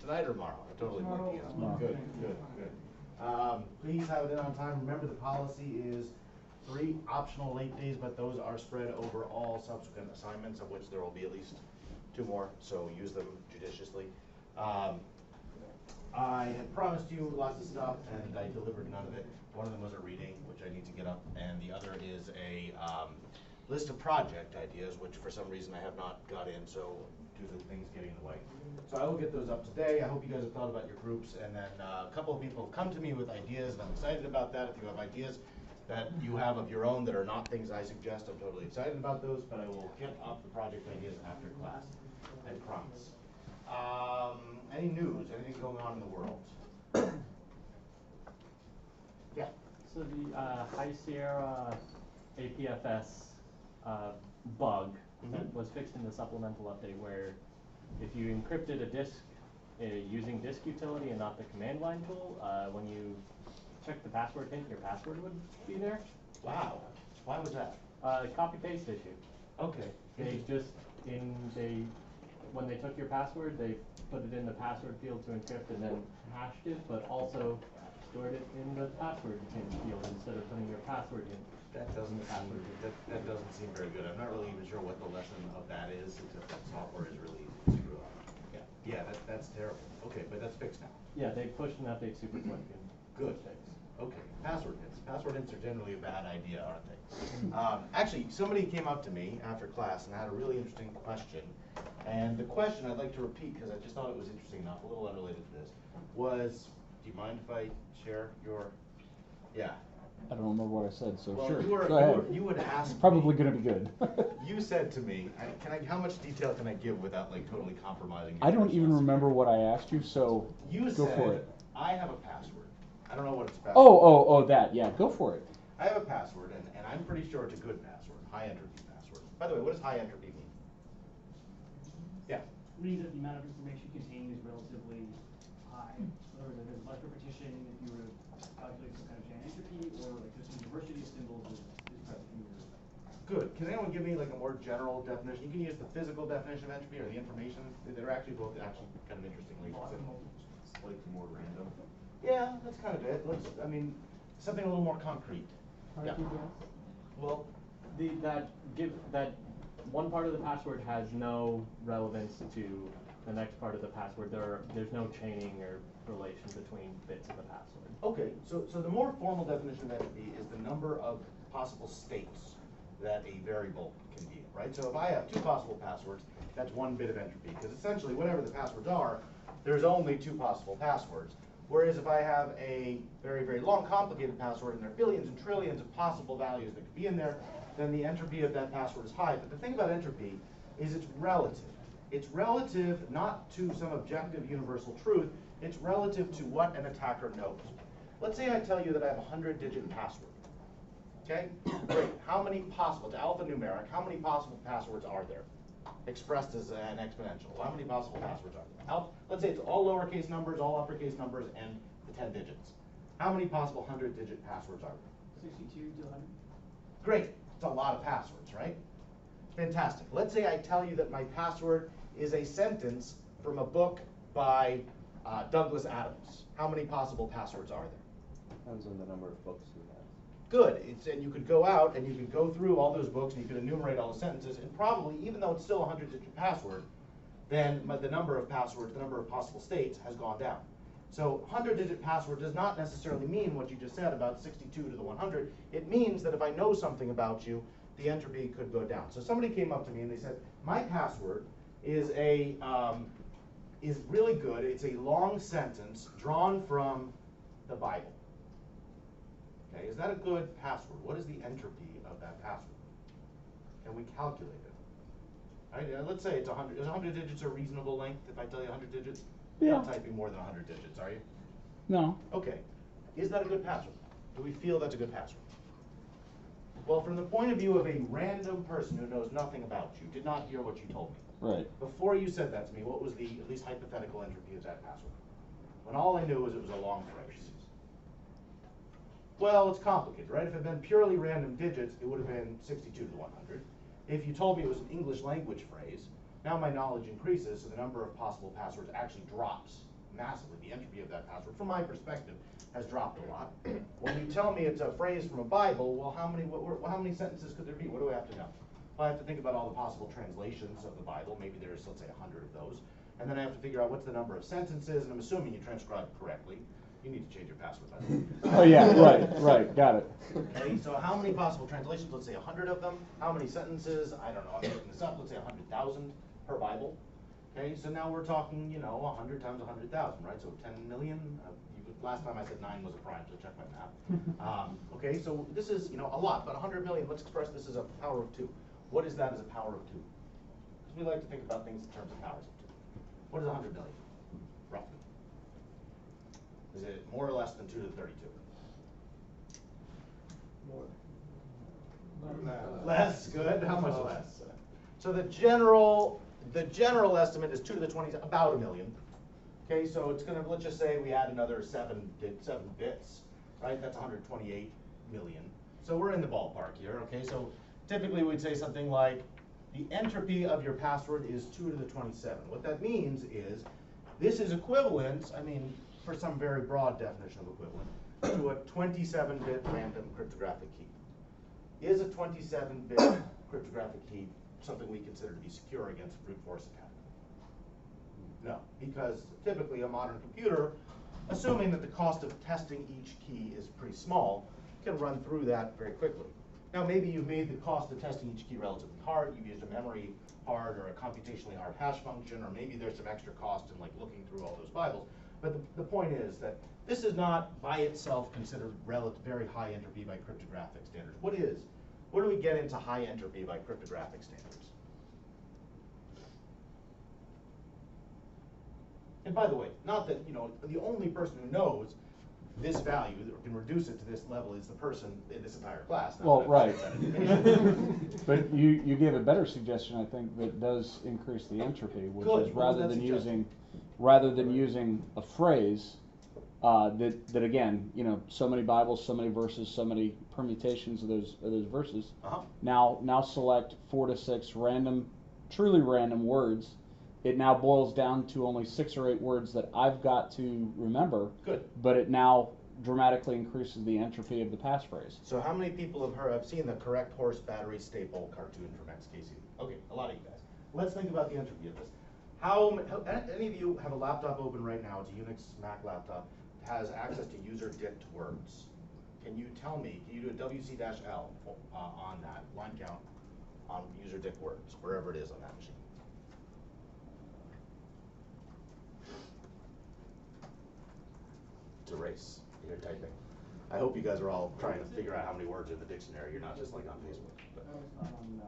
Tonight or tomorrow? I totally working out. Tomorrow. Good, good, good. Please have it in on time. Remember, the policy is 3 optional late days, but those are spread over all subsequent assignments, of which there will be at least 2 more, so use them judiciously. I had promised you lots of stuff, and I delivered none of it. One of them was a reading, which I need to get up, and the other is a list of project ideas, which for some reason I have not got in, so due to things getting in the way. So I will get those up today. I hope you guys have thought about your groups, and then a couple of people have come to me with ideas, and I'm excited about that. If you have ideas that you have of your own that are not things I suggest, I'm totally excited about those, but I will get up the project ideas after class, I promise. Any news, anything going on in the world? Yeah. So the High Sierra APFS bug that was fixed in the supplemental update, where if you encrypted a disk using disk utility and not the command line tool, when you check the password hint, your password would be there. Wow. Why was that? Copy paste issue. Okay. When they took your password, they put it in the password field to encrypt and then hashed it, but also stored it in the password hint field instead of putting your password in. That doesn't seem very good. I'm not really even sure what the lesson of that is, except that software is really easy to screw up. Yeah, that's terrible. Okay, but that's fixed now. Yeah, they pushed an update super quick and good. Fixed. Okay, password hints. Password hints are generally a bad idea, aren't they? Actually, somebody came up to me after class and had a really interesting question. And the question I'd like to repeat, because I just thought it was interesting enough, a little unrelated to this, was, do you mind if I share your, yeah. I don't remember what I said, so Well, sure. Go ahead. You would ask Probably me, going to be good. you said to me, how much detail can I give without like totally compromising your I don't even personal remember what I asked you, so You go said, for it. I have a password. I don't know what it's about. Oh, that, yeah, go for it. I have a password, and I'm pretty sure it's a good password, high entropy password. By the way, what does high entropy mean? Yeah. Means that the amount of information contained is relatively high. In other words, there's less repetition if you were to calculate some kind of giant entropy, or like there's some diversity of symbols is present in your. Good. Can anyone give me like a more general definition? You can use the physical definition of entropy or the information. They're actually both kind of interestingly slightly more random. Yeah, that's kind of it. Something a little more concrete. Yeah. Well, that one part of the password has no relevance to the next part of the password. There's no chaining or relation between bits of the password. Okay, so the more formal definition of entropy is the number of possible states that a variable can be in, right? So if I have 2 possible passwords, that's 1 bit of entropy, because essentially whatever the passwords are, there's only 2 possible passwords. Whereas if I have a very, very long, complicated password, and there are billions and trillions of possible values that could be in there, then the entropy of that password is high. But the thing about entropy is it's relative. It's relative not to some objective universal truth, it's relative to what an attacker knows. Let's say I tell you that I have a 100-digit password. Okay? Great. How many possible, it's alphanumeric, how many possible passwords are there? Expressed as an exponential. How many possible passwords are there? Let's say it's all lowercase numbers, all uppercase numbers, and the 10 digits. How many possible 100-digit passwords are there? 62 to 100. Great. It's a lot of passwords, right? Fantastic. Let's say I tell you that my password is a sentence from a book by Douglas Adams. How many possible passwords are there? Depends on the number of books you have. Good. And you could go out and you could go through all those books and you could enumerate all the sentences, and probably, even though it's still a 100-digit password, then the number of passwords, the number of possible states has gone down. So 100-digit password does not necessarily mean what you just said about 62 to the 100. It means that if I know something about you, the entropy could go down. So somebody came up to me and they said, my password is really good. It's a long sentence drawn from the Bible. Okay, is that a good password? What is the entropy of that password? Can we calculate it? Right, let's say it's 100. Is 100 digits a reasonable length? If I tell you 100 digits, Yeah. you're not typing more than 100 digits, are you? No. Okay. Is that a good password? Do we feel that's a good password? Well, from the point of view of a random person who knows nothing about you, did not hear what you told me. Right. Before you said that to me, what was the at least hypothetical entropy of that password? When all I knew was it was a long phrase. Well, it's complicated, right? If it had been purely random digits, it would have been 62 to the 100. If you told me it was an English language phrase, now my knowledge increases, so the number of possible passwords actually drops massively. The entropy of that password, from my perspective, has dropped a lot. When you tell me it's a phrase from a Bible, well, how many sentences could there be? What do I have to know? Well, I have to think about all the possible translations of the Bible. Maybe there's, let's say, 100 of those. And then I have to figure out what's the number of sentences, and I'm assuming you transcribed correctly. You need to change your password, by the way. Oh, yeah, right, got it. Okay, so how many possible translations? Let's say 100 of them. How many sentences? I don't know, I'm making this up. Let's say 100,000 per Bible. Okay, so now we're talking, 100 times 100,000, right? So 10 million. Last time I said 9 was a prime, so check my math. Okay, so this is, a lot, but 100 million, let's express this as a power of 2. What is that as a power of 2? Because we like to think about things in terms of powers of 2. What is 100 million, roughly? Is it more or less than 2 to the 32? More. Less, good. How much less? So the general estimate is 2 to the 20, about a million. Okay, so it's gonna, let's just say we add another 7 bits, right? That's 128 million. So we're in the ballpark here, okay? So typically we'd say something like the entropy of your password is 2 to the 27. What that means is this is equivalent, for some very broad definition of equivalent, to a 27-bit random cryptographic key. Is a 27-bit cryptographic key something we consider to be secure against brute force attack? No, because typically a modern computer, assuming that the cost of testing each key is pretty small, can run through that very quickly. Now maybe you've made the cost of testing each key relatively hard, you've used a memory hard or a computationally hard hash function, or maybe there's some extra cost in looking through all those Bibles. But the point is that this is not by itself considered very high entropy by cryptographic standards. What is? Where do we get into high entropy by cryptographic standards? And by the way, not that, the only person who knows this value or can reduce it to this level is the person in this entire class. Well, right. But you gave a better suggestion, I think, that does increase the entropy, which Good. is What was that suggestion? rather than using a phrase that again, so many Bibles, so many verses, so many permutations of those verses. Now select 4 to 6 truly random words. It now boils down to only 6 or 8 words that I've got to remember. Good. But it now dramatically increases the entropy of the passphrase. So how many people have seen the correct horse battery staple cartoon from XKCD? Okay, a lot of you guys. Let's think about the entropy of this. Any of you have a laptop open right now? It's a Unix Mac laptop. It has access to user-dict words. Can you tell me, can you do a WC-L on that line count on user-dict words, wherever it is on that machine? It's a race. You're typing. I hope you guys are all trying to figure out how many words are in the dictionary. You're not just like on Facebook. But. No, it's not on Unix.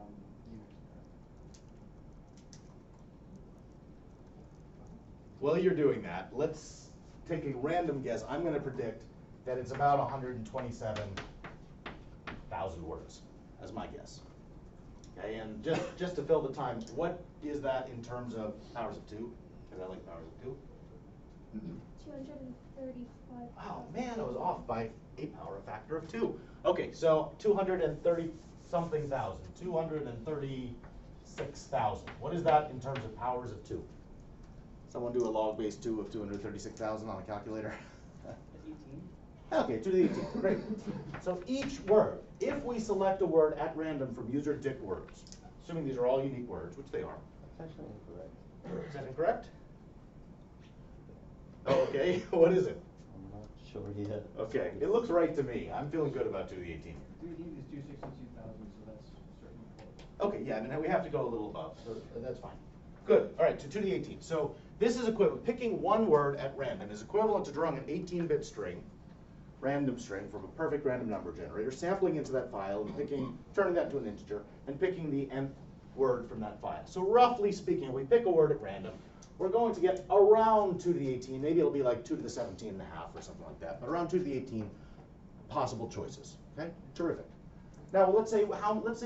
While you're doing that, let's take a random guess. I'm going to predict that it's about 127,000 words, as my guess. Okay, and just to fill the time, what is that in terms of powers of 2? Because I like powers of 2. 235. Oh man, I was off by a power factor of 2. Okay, so 230-something thousand, 236,000. What is that in terms of powers of 2? Someone do a log base 2 of 236,000 on a calculator. 18. Okay, 2 to the 18, great. So each word, if we select a word at random from user-dict words, assuming these are all unique words, which they are. That's actually incorrect. Is that incorrect? Oh, okay, what is it? I'm not sure yet. Okay, it looks right to me. I'm feeling good about 2 to the 18. 3 is 262,000, so that's certainly close. Okay, yeah, we have to go a little above, so that's fine. Good, all right, to 2 to the 18. So this is equivalent, picking one word at random is equivalent to drawing an 18-bit string, random string from a perfect random number generator, sampling into that file and turning that into an integer, and picking the nth word from that file. So roughly speaking, if we pick a word at random, we're going to get around 2 to the 18, maybe it'll be like 2 to the 17 and a half or something like that, but around 2 to the 18 possible choices, okay? Terrific. Now let's say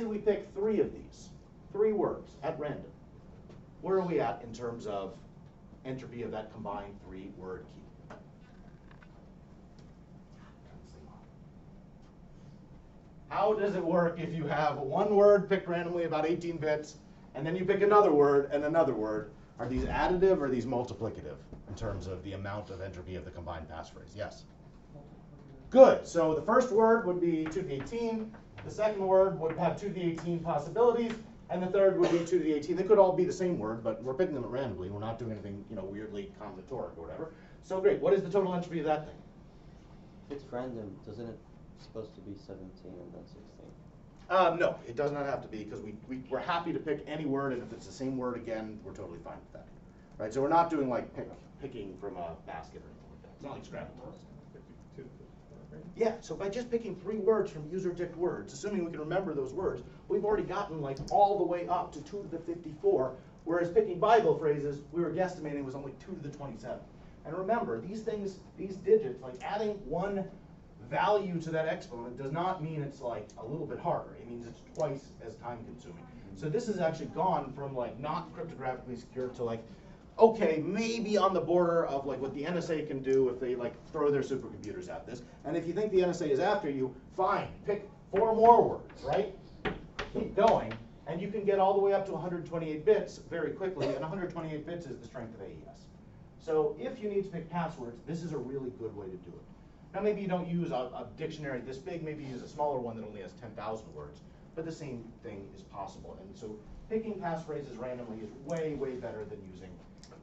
we pick 3 of these, 3 words at random. Where are we at in terms of entropy of that combined 3-word key? How does it work if you have one word picked randomly about 18 bits, and then you pick another word and another word? Are these additive or are these multiplicative in terms of the amount of entropy of the combined passphrase? Yes? Good. So the first word would be 2 to the 18. The second word would have 2 to the 18 possibilities. And the third would be 2 to the 18. They could all be the same word, but we're picking them randomly. We're not doing anything, weirdly combinatoric or whatever. So great. What is the total entropy of that thing? It's random, doesn't it? It's supposed to be 17 and then 16. No, it does not have to be, because we're happy to pick any word, and if it's the same word again, we're totally fine with that. Right? So we're not doing like picking from a basket or anything like that. It's not like Scrabble. Yeah, so by just picking 3 words from user-dict words, assuming we can remember those words, we've already gotten like all the way up to 2 to the 54, whereas picking Bible phrases, we were guesstimating was only 2 to the 27. And remember, these things, these digits, like adding one value to that exponent does not mean it's like a little bit harder. It means it's twice as time consuming. So this has actually gone from like not cryptographically secure to like, okay, maybe on the border of like what the NSA can do if they like throw their supercomputers at this. And if you think the NSA is after you, fine, pick 4 more words, right? Keep going, and you can get all the way up to 128 bits very quickly, and 128 bits is the strength of AES. So if you need to pick passwords, this is a really good way to do it. Now maybe you don't use a dictionary this big, maybe you use a smaller one that only has 10,000 words, but the same thing is possible. And so picking passphrases randomly is way, way better than using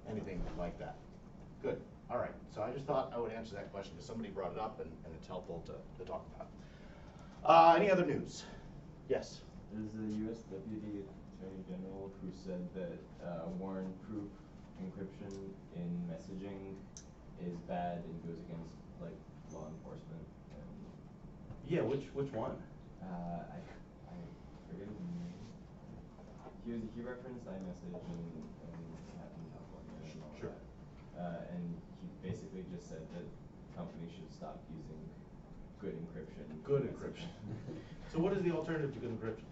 anything like that. Good. All right. So I just thought I would answer that question because somebody brought it up and it's helpful to talk about. Any other news? Yes. There's the U.S. Deputy Attorney General who said that warrant-proof encryption in messaging is bad and goes against like law enforcement. And Yeah. Which one? I forget his name. He referenced iMessage and it happened in California and all Sure. that. And he basically just said that companies should stop using good encryption. Good encryption. So what is the alternative to good encryption?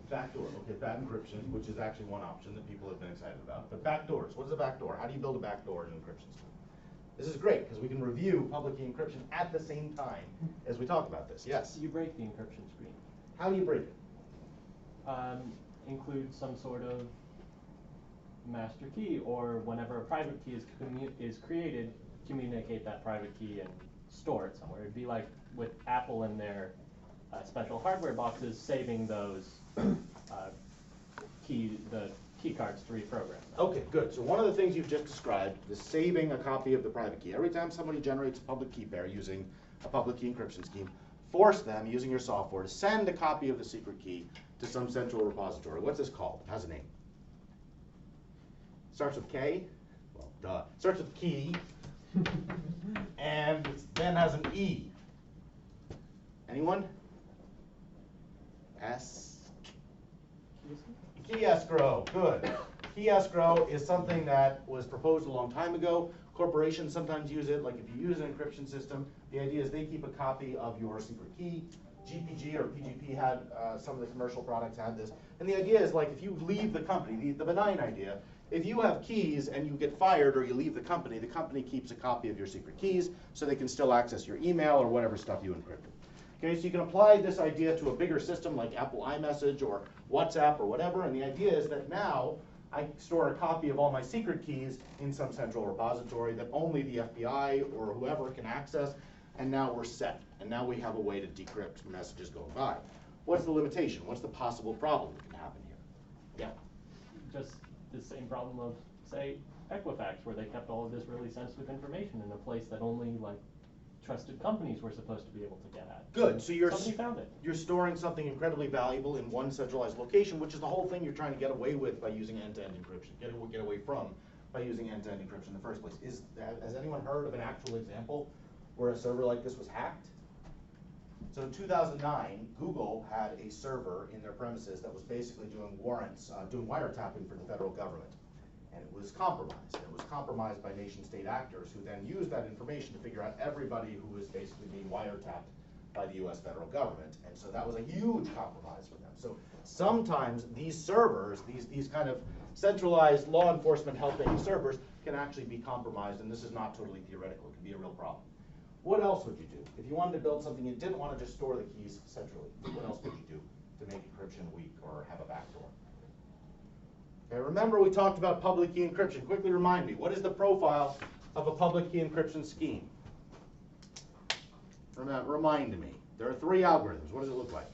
Backdoor. Okay, bad encryption, which is actually one option that people have been excited about. But backdoors. What is a backdoor? How do you build a backdoor in an encryption scheme? This is great because we can review public key encryption at the same time as we talk about this. Yes. You break the encryption screen. How do you break it? Include some sort of master key, or whenever a private key is created, communicate that private key and store it somewhere. It'd be like with Apple and their special hardware boxes, saving those the key cards to reprogram them. Okay, good. So one of the things you've just described is saving a copy of the private key. Every time somebody generates a public key pair using a public key encryption scheme, force them, using your software, to send a copy of the secret key to some central repository. What's this called? It has a name. Starts with K? Well, duh. Starts with key, and then has an E. Anyone? S? Key escrow. Good. Key escrow is something that was proposed a long time ago. Corporations sometimes use it. Like if you use an encryption system, the idea is they keep a copy of your secret key. GPG or PGP had, some of the commercial products had this. And the idea is like if you leave the company, the benign idea, if you have keys and you get fired or you leave the company keeps a copy of your secret keys so they can still access your email or whatever stuff you encrypted. Okay, so you can apply this idea to a bigger system like Apple iMessage or WhatsApp or whatever, and the idea is that now I store a copy of all my secret keys in some central repository that only the FBI or whoever can access, and now we're set. And now we have a way to decrypt messages going by. What's the limitation? What's the possible problem that can happen here? Yeah? Just the same problem of, say, Equifax, where they kept all of this really sensitive information in a place that only like trusted companies were supposed to be able to get at. Good. So Somebody found it. you're storing something incredibly valuable in one centralized location, which is the whole thing you're trying to get away with by using end-to-end encryption. Get away from by using end-to-end encryption in the first place. Has anyone heard of an actual example where a server like this was hacked? So in 2009, Google had a server in their premises that was basically doing warrants, doing wiretapping for the federal government. And it was compromised. It was compromised by nation-state actors who then used that information to figure out everybody who was basically being wiretapped by the US federal government. And so that was a huge compromise for them. So sometimes these servers, these kind of centralized law enforcement helping servers can actually be compromised, and this is not totally theoretical. It can be a real problem. What else would you do? If you wanted to build something, you didn't want to just store the keys centrally. What else would you do to make encryption weak or have a backdoor? Okay, remember we talked about public key encryption. Quickly remind me, what is the profile of a public key encryption scheme? Remind me. There are 3 algorithms. What does it look like?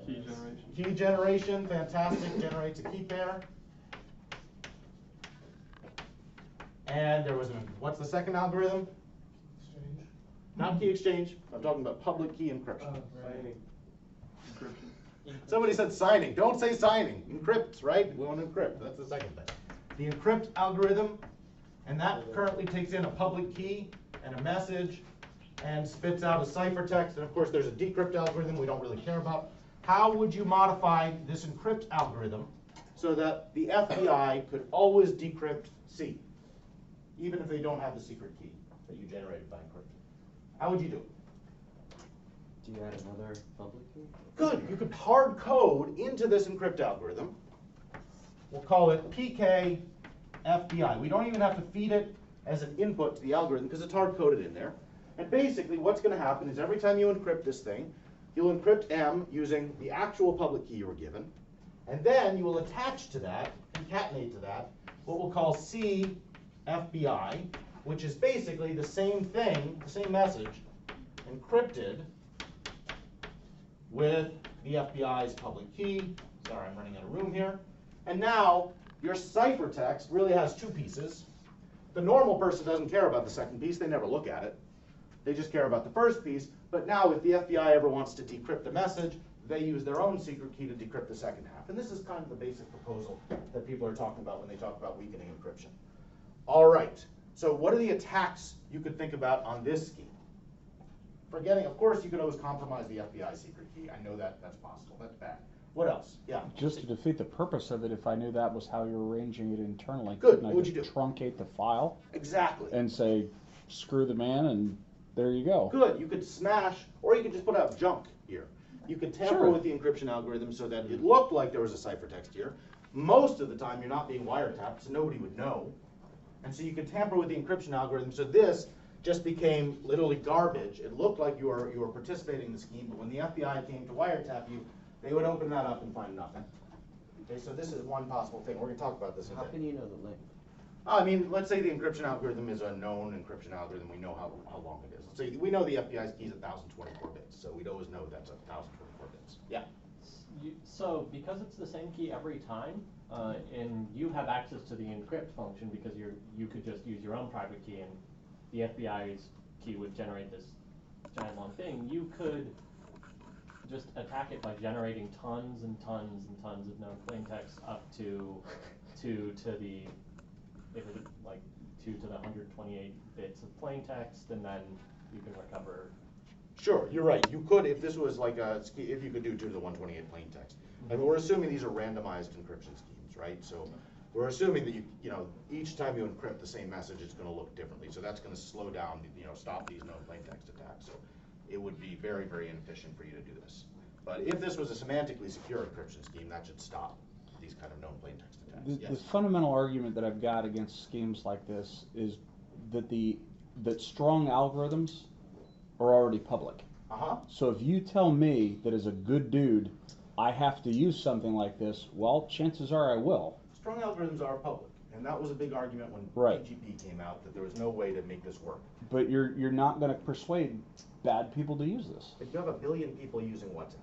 Key generation. Key generation, fantastic, generates a key pair. And there was what's the second algorithm? Exchange. Not key exchange. I'm talking about public key encryption. Signing. Encryption. Somebody said signing. Don't say signing. Encrypt, right? We want to encrypt. That's the second thing. The encrypt algorithm, and that currently takes in a public key and a message and spits out a ciphertext. And of course, there's a decrypt algorithm we don't really care about. How would you modify this encrypt algorithm so that the FBI could always decrypt C, even if they don't have the secret key that you generated by encryption? How would you do it? Do you add another public key? Good. You could hard code into this encrypt algorithm. We'll call it PK FBI. We don't even have to feed it as an input to the algorithm because it's hard coded in there. And basically what's going to happen is every time you encrypt this thing, you'll encrypt M using the actual public key you were given. And then you will attach to that, concatenate to that, what we'll call C FBI, which is basically the same thing, the same message, encrypted with the FBI's public key. Sorry, I'm running out of room here. And now your ciphertext really has 2 pieces. The normal person doesn't care about the second piece. They never look at it. They just care about the first piece. But now if the FBI ever wants to decrypt a message, they use their own secret key to decrypt the second half. And this is kind of the basic proposal that people are talking about when they talk about weakening encryption. All right, so what are the attacks you could think about on this scheme? Forgetting, of course, you could always compromise the FBI secret key. I know that that's possible. That's bad. What else? Yeah. Just to defeat the purpose of it, if I knew that was how you're arranging it internally, Good. couldn't I What would you just do? truncate the file Exactly. and say, screw the man, and there you go. Good. You could smash, or you could just put out junk here. You could tamper Sure. with the encryption algorithm so that it looked like there was a ciphertext here. Most of the time, you're not being wiretapped, so nobody would know. And so you could tamper with the encryption algorithm, so this just became literally garbage. It looked like you were participating in the scheme, but when the FBI came to wiretap you, they would open that up and find nothing. Okay, so this is one possible thing. We're going to talk about this in a How bit. can you know the length? I mean, let's say the encryption algorithm is a known encryption algorithm. We know how long it is. Let's say we know the FBI's key is 1,024 bits, so we'd always know that's 1,024 bits. Yeah. So because it's the same key every time, and you have access to the encrypt function because you could just use your own private key and the FBI's key would generate this giant long thing, you could just attack it by generating tons and tons and tons of known plain text up to the, if it, like 2 to the 128 bits of plain text, and then you can recover. Sure, you're right. You could, if this was like if you could do 2 to the 128 plain text. I mean, we're assuming these are randomized encryption schemes, right? So we're assuming that you know, each time you encrypt the same message, it's going to look differently. So that's going to slow down, stop these known plain text attacks. So it would be very, very inefficient for you to do this. But if this was a semantically secure encryption scheme, that should stop these kind of known plain text attacks. The Yes. fundamental argument that I've got against schemes like this is that strong algorithms are already public. Uh-huh. So if you tell me that as a good dude, I have to use something like this, well, chances are I will. Strong algorithms are public, and that was a big argument when Right. PGP came out, that there was no way to make this work. But you're not going to persuade bad people to use this. But you have 1 billion people using WhatsApp.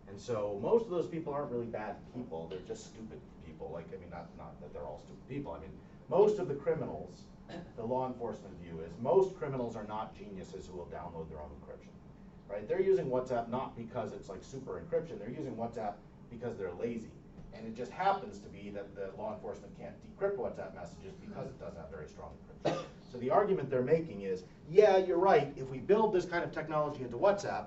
And so most of those people aren't really bad people, they're just stupid people. Like, I mean, not that they're all stupid people. I mean, most of the criminals, the law enforcement view is, most criminals are not geniuses who will download their own encryption, right? They're using WhatsApp not because it's like super encryption, they're using WhatsApp because they're lazy. And it just happens to be that the law enforcement can't decrypt WhatsApp messages because it does have very strong encryption. So the argument they're making is, yeah, you're right, if we build this kind of technology into WhatsApp,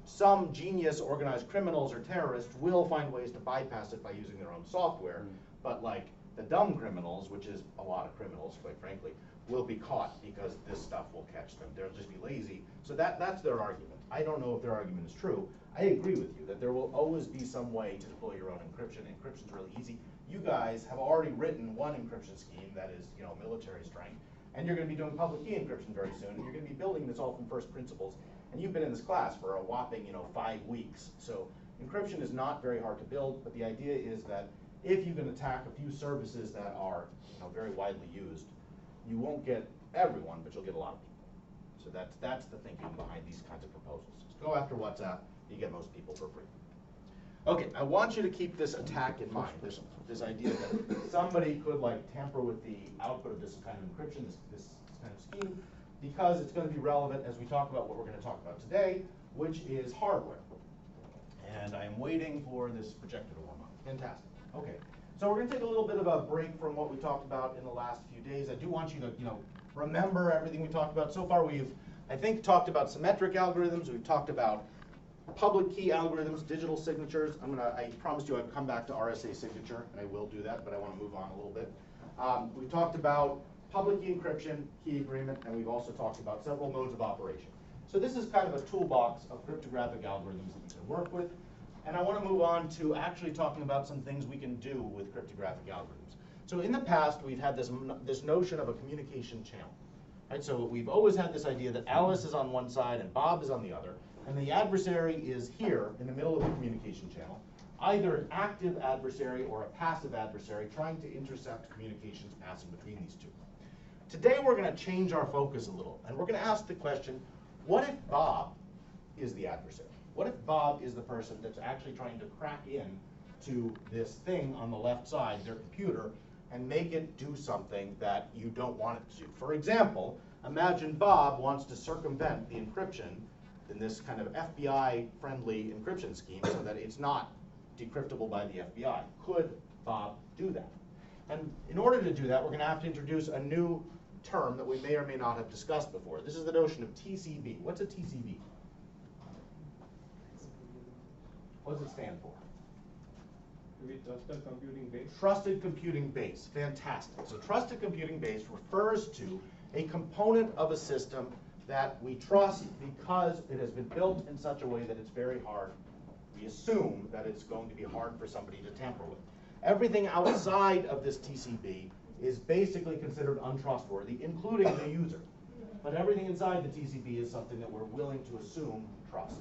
some genius organized criminals or terrorists will find ways to bypass it by using their own software. But like the dumb criminals, which is a lot of criminals, quite frankly, will be caught because this stuff will catch them. They'll just be lazy. So that's their argument. I don't know if their argument is true. I agree with you that there will always be some way to deploy your own encryption. Encryption's really easy. You guys have already written one encryption scheme that is, military strength, and you're going to be doing public key encryption very soon, and you're going to be building this all from first principles. And you've been in this class for a whopping, 5 weeks. So encryption is not very hard to build, but the idea is that if you can attack a few services that are very widely used, you won't get everyone, but you'll get a lot of people. So that's the thinking behind these kinds of proposals. Just go after WhatsApp, you get most people for free. Okay, I want you to keep this attack in mind. This idea that somebody could tamper with the output of this kind of encryption, this kind of scheme, because it's going to be relevant as we talk about what we're going to talk about today, which is hardware. And I am waiting for this projector to warm up. Fantastic. Okay, so we're going to take a little bit of a break from what we talked about in the last few days. I do want you to, remember everything we talked about. So far we've, I think, talked about symmetric algorithms. We've talked about public key algorithms, digital signatures. I promised you I'd come back to RSA signature, and I will do that, but I want to move on a little bit. We've talked about public key encryption, key agreement, and we've also talked about several modes of operation. So this is kind of a toolbox of cryptographic algorithms that you can work with. And I want to move on to actually talking about some things we can do with cryptographic algorithms. So in the past, we've had this notion of a communication channel. Right? So we've always had this idea that Alice is on one side and Bob is on the other, and the adversary is here in the middle of the communication channel, either an active adversary or a passive adversary trying to intercept communications passing between these two. Today we're going to change our focus a little, and we're going to ask the question, what if Bob is the adversary? What if Bob is the person that's actually trying to crack in to this thing on the left side, their computer, and make it do something that you don't want it to? For example, imagine Bob wants to circumvent the encryption in this kind of FBI-friendly encryption scheme so that it's not decryptable by the FBI. Could Bob do that? And in order to do that, we're going to have to introduce a new term that we may or may not have discussed before. This is the notion of TCB. What's a TCB? What does it stand for? Trusted computing base. Trusted computing base. Fantastic. So trusted computing base refers to a component of a system that we trust because it has been built in such a way that it's very hard. We assume that it's going to be hard for somebody to tamper with. Everything outside of this TCB is basically considered untrustworthy, including the user. But everything inside the TCB is something that we're willing to assume trust.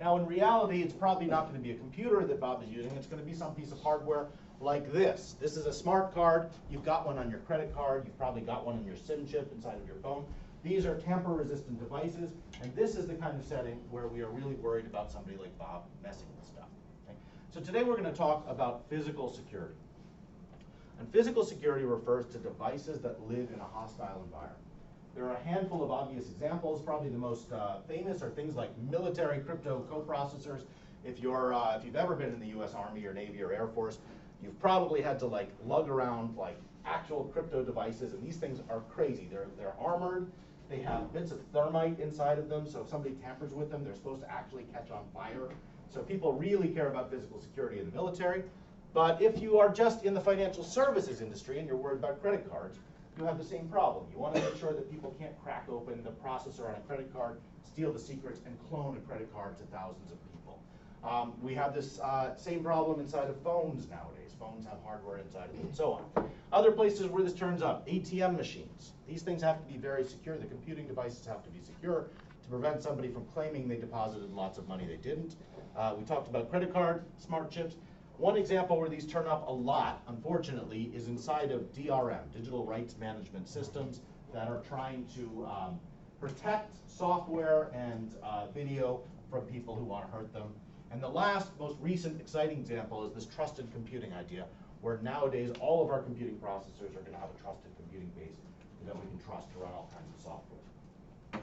Now, in reality, it's probably not going to be a computer that Bob is using. It's going to be some piece of hardware like this. This is a smart card. You've got one on your credit card. You've probably got one on your SIM chip inside of your phone. These are tamper-resistant devices, and this is the kind of setting where we are really worried about somebody like Bob messing with stuff. Okay? So today we're going to talk about physical security. And physical security refers to devices that live in a hostile environment. There are a handful of obvious examples. Probably the most famous are things like military crypto coprocessors. If you've ever been in the U.S. Army or Navy or Air Force, you've probably had to lug around actual crypto devices, and these things are crazy. They're armored. They have bits of thermite inside of them, so if somebody tampers with them, they're supposed to actually catch on fire. So people really care about physical security in the military. But if you are just in the financial services industry and you're worried about credit cards, you have the same problem. You want to make sure that people can't crack open the processor on a credit card, steal the secrets, and clone a credit card to thousands of people. We have this same problem inside of phones nowadays. Phones have hardware inside of them, and so on. Other places where this turns up, ATM machines. These things have to be very secure. The computing devices have to be secure to prevent somebody from claiming they deposited lots of money they didn't. We talked about credit card, smart chips. One example where these turn up a lot, unfortunately, is inside of DRM, digital rights management systems, that are trying to protect software and video from people who want to hurt them. And the last, most recent, exciting example is this trusted computing idea, where nowadays all of our computing processors are going to have a trusted computing base that we can trust to run all kinds of software.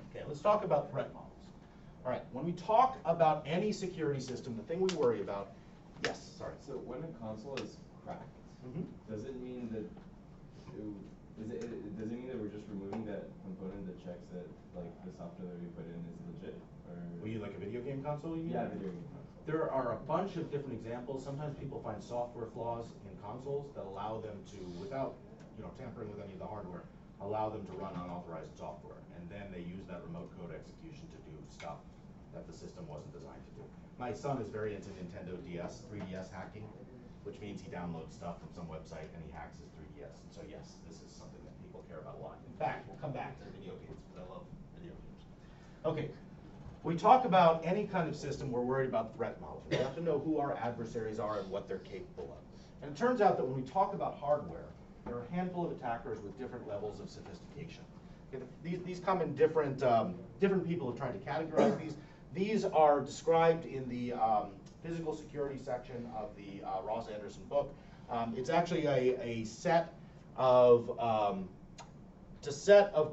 Okay, let's talk about threat models. All right, when we talk about any security system, the thing we worry about, yes, sorry. So when a console is cracked, does it mean that does it mean that we're just removing that component that checks that the software that we put in is legit? Or Were you like a video game console? You mean? Yeah, video game console. There are a bunch of different examples. Sometimes people find software flaws in consoles that allow them to, without tampering with any of the hardware, allow them to run unauthorized software, and then they use that remote code execution to do stuff that the system wasn't designed to do. My son is very into Nintendo DS, 3DS hacking, which means he downloads stuff from some website and he hacks his 3DS. And so yes, this is something that people care about a lot. In fact, we'll come back to the video games because I love video games. Okay, we talk about any kind of system, we're worried about threat models. We have to know who our adversaries are and what they're capable of. And it turns out that when we talk about hardware, there are a handful of attackers with different levels of sophistication. Okay, these come in different, different people have tried to categorize these. These are described in the physical security section of the Ross Anderson book. It's actually a set of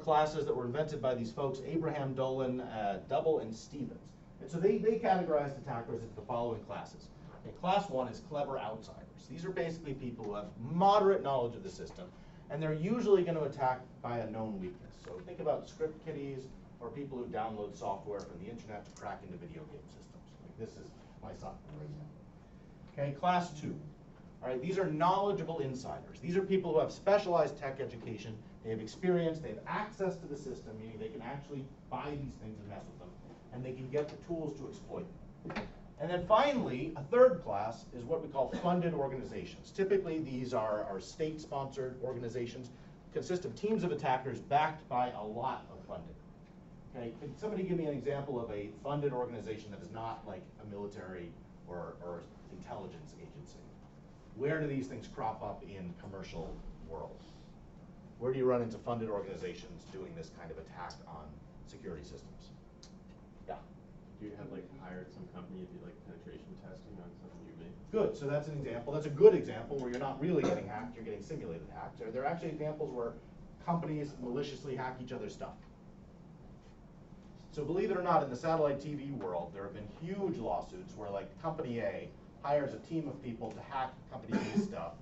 classes that were invented by these folks, Abraham, Dolan, Double, and Stevens. And so they categorized attackers into the following classes. Okay, class 1 is clever outsiders. These are basically people who have moderate knowledge of the system, and they're usually going to attack by a known weakness. So think about script kiddies or people who download software from the internet to crack into video game systems. Like this is my son, for example. Okay, class 2. All right, these are knowledgeable insiders. These are people who have specialized tech education. They have experience, they have access to the system, meaning they can actually buy these things and mess with them, and they can get the tools to exploit them. And then finally, a third class is what we call funded organizations. Typically, these are state-sponsored organizations, consist of teams of attackers backed by a lot of funding. Okay, can somebody give me an example of a funded organization that is not like a military or intelligence agency? Where do these things crop up in commercial world? Where do you run into funded organizations doing this kind of attack on security systems? Yeah. Do you have like hired some company to do like penetration testing on something you made? Good, so that's an example. That's a good example where you're not really getting hacked, you're getting simulated hacked. There are actually examples where companies maliciously hack each other's stuff. So believe it or not, in the satellite TV world, there have been huge lawsuits where like company A hires a team of people to hack company B's stuff,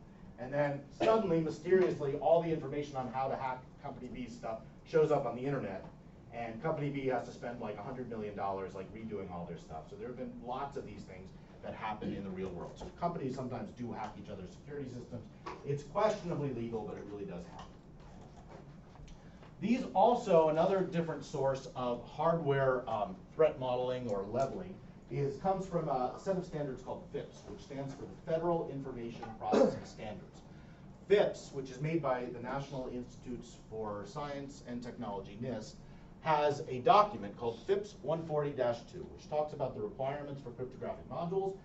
and then suddenly, mysteriously, all the information on how to hack company B's stuff shows up on the internet, and company B has to spend like $100 million like redoing all their stuff. So there have been lots of these things that happen in the real world. So companies sometimes do hack each other's security systems. It's questionably legal, but it really does happen. These also, another different source of hardware threat modeling or leveling comes from a set of standards called FIPS, which stands for the Federal Information Processing Standards. FIPS, which is made by the National Institutes for Science and Technology, NIST, has a document called FIPS 140-2, which talks about the requirements for cryptographic modules.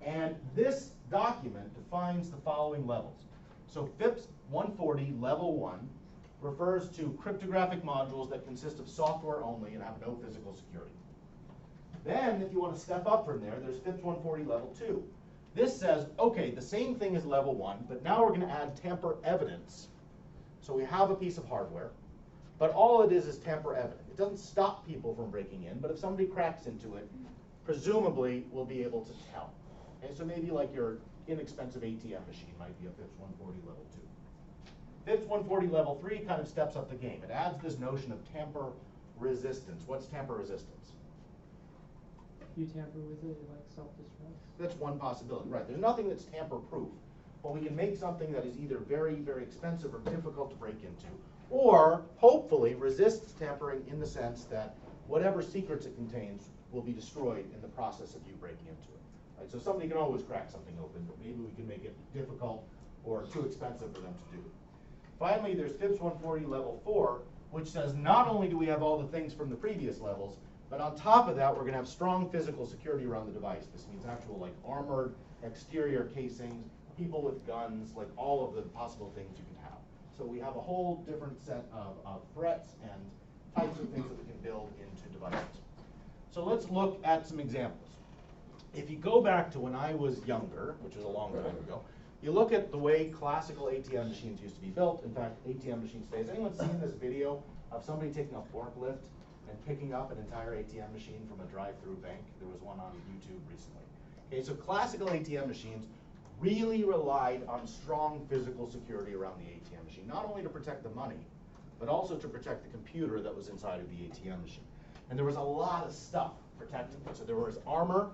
And this document defines the following levels. So FIPS 140 level 1 refers to cryptographic modules that consist of software only and have no physical security. Then, if you want to step up from there, there's FIPS 140 level 2. This says, okay, the same thing as level 1, but now we're going to add tamper evidence. So we have a piece of hardware, but all it is tamper evident. It doesn't stop people from breaking in, but if somebody cracks into it, presumably we'll be able to tell. Okay, so maybe like your inexpensive ATM machine might be a FIPS 140 level 2. FIPS 140 level 3 kind of steps up the game. It adds this notion of tamper resistance. What's tamper resistance? You tamper with it, it like self-destructs? That's one possibility, right. There's nothing that's tamper-proof, but we can make something that is either very, very expensive or difficult to break into, or hopefully resists tampering in the sense that whatever secrets it contains will be destroyed in the process of you breaking into it. Right? So somebody can always crack something open, but maybe we can make it difficult or too expensive for them to do. Finally, there's FIPS 140 level 4, which says not only do we have all the things from the previous levels, but on top of that, we're going to have strong physical security around the device. This means actual like armored exterior casings, people with guns, like all of the possible things you can have. So we have a whole different set of threats and types of things that we can build into devices. So let's look at some examples. If you go back to when I was younger, which was a long time ago, you look at the way classical ATM machines used to be built. In fact, ATM machines today. Has anyone seen this video of somebody taking a forklift and picking up an entire ATM machine from a drive-through bank? There was one on YouTube recently. Okay, so classical ATM machines really relied on strong physical security around the ATM machine, not only to protect the money, but also to protect the computer that was inside of the ATM machine. And there was a lot of stuff protecting it. So there was armor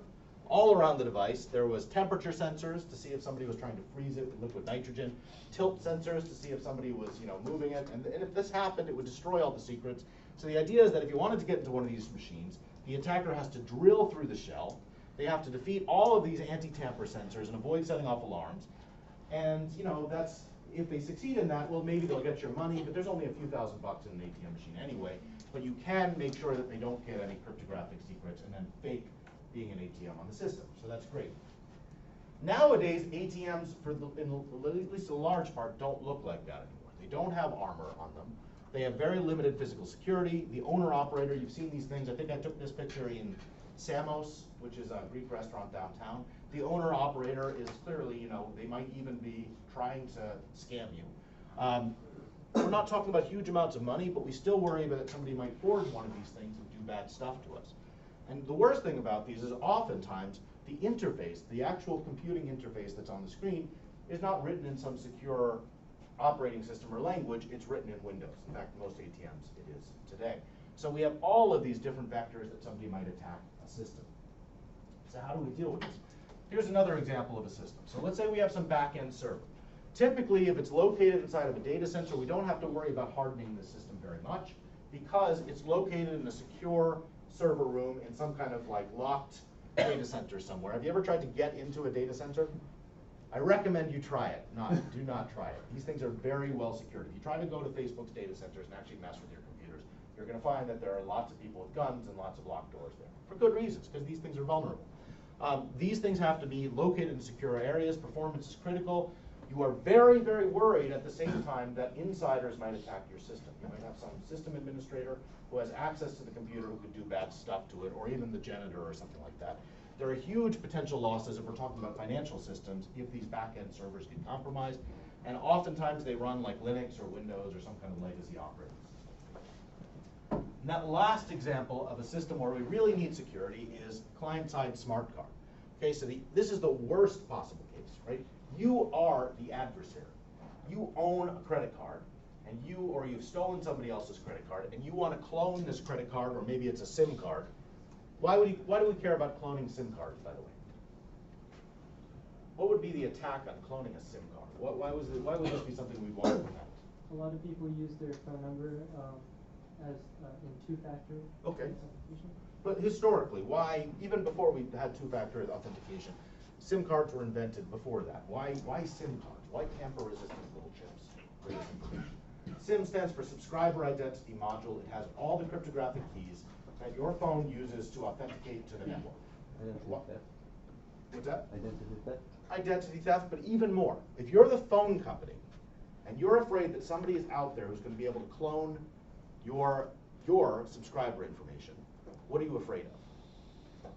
all around the device. There was temperature sensors to see if somebody was trying to freeze it with liquid nitrogen, tilt sensors to see if somebody was moving it, and if this happened, it would destroy all the secrets. So the idea is that if you wanted to get into one of these machines, the attacker has to drill through the shell. They have to defeat all of these anti-tamper sensors and avoid setting off alarms. And that's, if they succeed in that, well, maybe they'll get your money, but there's only a few $1,000 in an ATM machine anyway. But you can make sure that they don't get any cryptographic secrets and then fake being an ATM on the system. So that's great. Nowadays, ATMs, at least a large part, don't look like that anymore. They don't have armor on them. They have very limited physical security. The owner-operator, you've seen these things. I think I took this picture in Samos, which is a Greek restaurant downtown. The owner-operator is clearly, they might even be trying to scam you. We're not talking about huge amounts of money, but we still worry that somebody might forge one of these things and do bad stuff to us. And the worst thing about these is oftentimes the interface, the actual computing interface that's on the screen, is not written in some secure operating system or language. It's written in Windows. In fact, most ATMs it is today. So we have all of these different vectors that somebody might attack a system. So how do we deal with this? Here's another example of a system. So let's say we have some back-end server. Typically, if it's located inside of a data center, we don't have to worry about hardening the system very much because it's located in a secure server room in some kind of like locked data center somewhere. Have you ever tried to get into a data center? I recommend you try it. Do not try it. These things are very well secured. If you try to go to Facebook's data centers and actually mess with your computers, you're going to find that there are lots of people with guns and lots of locked doors there. For good reasons, because these things are vulnerable. These things have to be located in secure areas. Performance is critical. You are very, very worried at the same time that insiders might attack your system. You might have some system administrator who has access to the computer who could do bad stuff to it, or even the janitor or something like that. There are huge potential losses if we're talking about financial systems if these back-end servers get compromised. And oftentimes they run like Linux or Windows or some kind of legacy operating system. And that last example of a system where we really need security is client-side smart card. Okay, so this is the worst possible case, right? You are the adversary. You own a credit card, and you've stolen somebody else's credit card, and you want to clone this credit card, or maybe it's a SIM card. Why do we care about cloning SIM cards, by the way? What would be the attack on cloning a SIM card? Why would this be something we want to protect? A lot of people use their phone number as in two-factor Okay. authentication. But historically, why, even before we had two-factor authentication, SIM cards were invented before that. Why SIM cards? Why tamper-resistant little chips for this information? SIM stands for Subscriber Identity Module. It has all the cryptographic keys that your phone uses to authenticate to the network. Identity theft. What's that? Identity theft. Identity theft, but even more. If you're the phone company and you're afraid that somebody is out there who's going to be able to clone your subscriber information, what are you afraid of?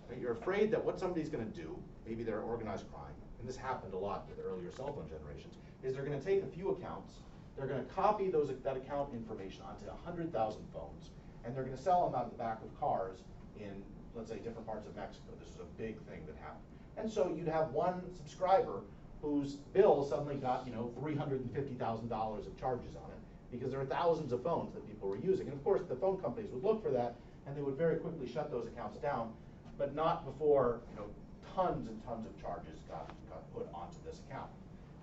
Right? You're afraid that what somebody's going to do, maybe they're organized crime, and this happened a lot with earlier cell phone generations, is they're going to take a few accounts, they're going to copy that account information onto 100,000 phones, and they're going to sell them out the back of cars in, let's say, different parts of Mexico. This is a big thing that happened. And so you'd have one subscriber whose bill suddenly got, $350,000 of charges on it because there are thousands of phones that people were using. And of course, the phone companies would look for that, and they would very quickly shut those accounts down, but not before, tons and tons of charges got put onto this account.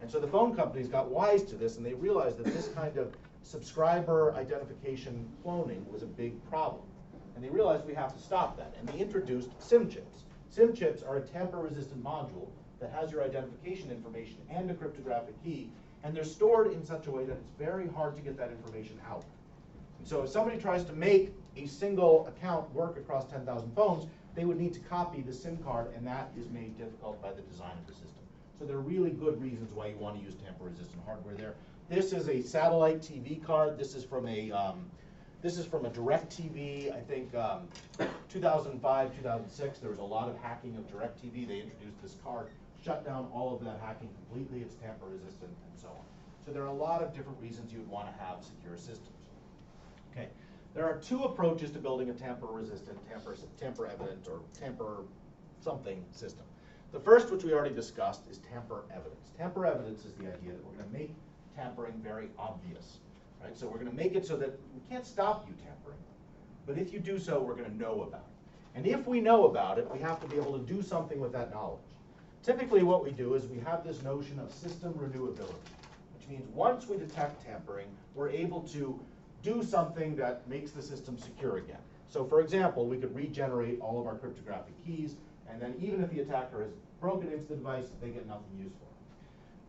And so the phone companies got wise to this, and they realized that this kind of subscriber identification cloning was a big problem. And they realized we have to stop that, and they introduced SIM chips. SIM chips are a tamper-resistant module that has your identification information and a cryptographic key, and they're stored in such a way that it's very hard to get that information out. And so if somebody tries to make a single account work across 10,000 phones, they would need to copy the SIM card, and that is made difficult by the design of the system. So there are really good reasons why you want to use tamper-resistant hardware there. This is a satellite TV card. This is from a DirecTV, I think 2005, 2006. There was a lot of hacking of DirecTV. They introduced this card, shut down all of that hacking completely. It's tamper-resistant and so on. So there are a lot of different reasons you would want to have secure systems. Okay, there are two approaches to building a tamper-resistant, tamper-evident, or tamper-something system. The first, which we already discussed, is tamper-evidence. Tamper-evidence is the idea that we're going to make tampering very obvious. Right? So we're going to make it so that we can't stop you tampering, but if you do so, we're going to know about it. And if we know about it, we have to be able to do something with that knowledge. Typically what we do is we have this notion of system renewability, which means once we detect tampering, we're able to do something that makes the system secure again. So for example, we could regenerate all of our cryptographic keys, and then even if the attacker has broken into the device, they get nothing useful.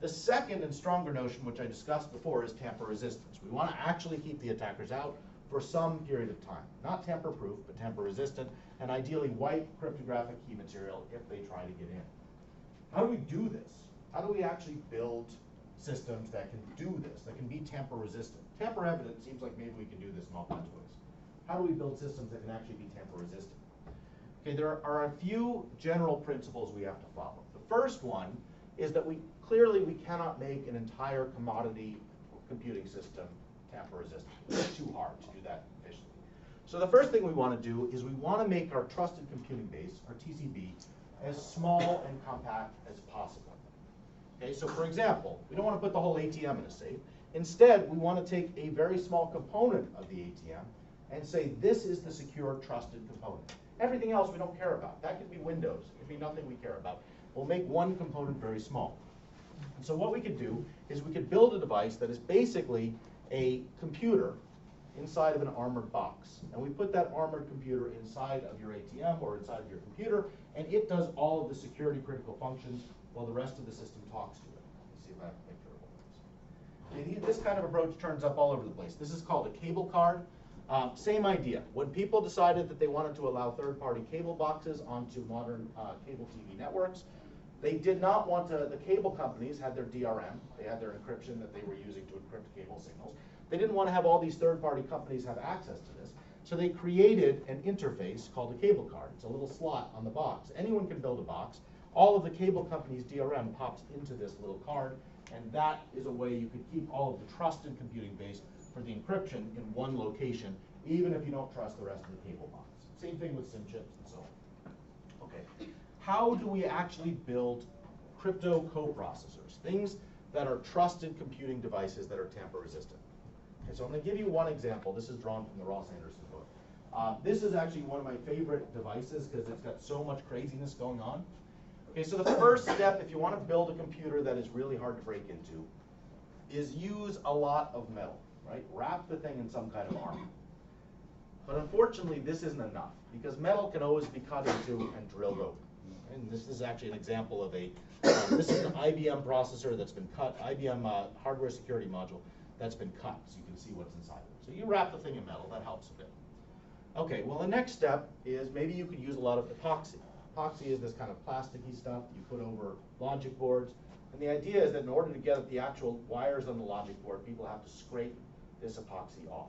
The second and stronger notion, which I discussed before, is tamper resistance. We want to actually keep the attackers out for some period of time. Not tamper-proof, but tamper-resistant, and ideally wipe cryptographic key material if they try to get in. how do we do this? How do we actually build systems that can do this, that can be tamper resistant? Tamper evident seems like maybe we can do this in all kinds of ways. How do we build systems that can actually be tamper resistant? Okay, there are a few general principles we have to follow. The first one is that we cannot make an entire commodity computing system tamper resistant. It's too hard to do that efficiently. So the first thing we want to do is we want to make our trusted computing base, our TCB, as small and compact as possible. Okay, so for example, we don't want to put the whole ATM in a safe. Instead, we want to take a very small component of the ATM and say this is the secure, trusted component. Everything else we don't care about. That could be Windows. It could be nothing we care about. We'll make one component very small. And so what we could do is we could build a device that is basically a computer inside of an armored box. And we put that armored computer inside of your ATM or inside of your computer, and it does all of the security critical functions while the rest of the system talks to it. Let's see if I have a picture of one of these. This kind of approach turns up all over the place. This is called a cable card. Same idea. When people decided that they wanted to allow third-party cable boxes onto modern cable TV networks, they did not want to, the cable companies had their DRM, they had their encryption that they were using to encrypt cable signals. They didn't want to have all these third-party companies have access to this, so they created an interface called a cable card. It's a little slot on the box. Anyone can build a box. All of the cable companies' DRM pops into this little card, and that is a way you could keep all of the trusted computing base for the encryption in one location, even if you don't trust the rest of the cable box. Same thing with SIM chips and so on. Okay, how do we actually build crypto coprocessors, things that are trusted computing devices that are tamper resistant? Okay, so I'm going to give you one example. This is drawn from the Ross Anderson book. This is actually one of my favorite devices because it's got so much craziness going on. Okay, so the first step, if you want to build a computer that is really hard to break into, is use a lot of metal, right? Wrap the thing in some kind of armor. But unfortunately, this isn't enough because metal can always be cut into and drilled open. And this is actually an example of a, this is an IBM processor that's been cut, IBM hardware security module that's been cut, so you can see what's inside of it. So you wrap the thing in metal, that helps a bit. Okay, well the next step is maybe you could use a lot of epoxy. Epoxy is this kind of plasticky stuff you put over logic boards. And the idea is that in order to get at the actual wires on the logic board, people have to scrape this epoxy off.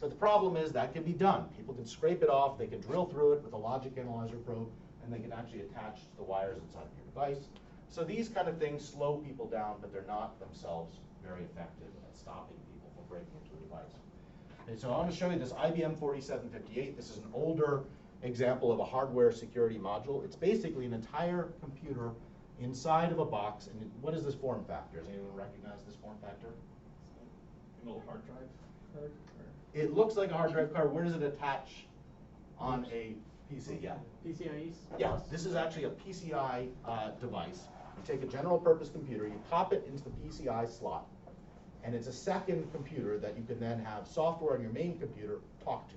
So the problem is that can be done. People can scrape it off, they can drill through it with a logic analyzer probe, and they can actually attach to the wires inside of your device. So these kind of things slow people down, but they're not themselves very effective at stopping people from breaking into a device. Okay, so I want to show you this IBM 4758. This is an older example of a hardware security module. It's basically an entire computer inside of a box. And what is this form factor? Does anyone recognize this form factor? A little hard drive card? It looks like a hard drive card. Where does it attach on a PC? Yeah. PCIe? Yeah, this is actually a PCI device. You take a general purpose computer, you pop it into the PCI slot, and it's a second computer that you can then have software on your main computer talk to.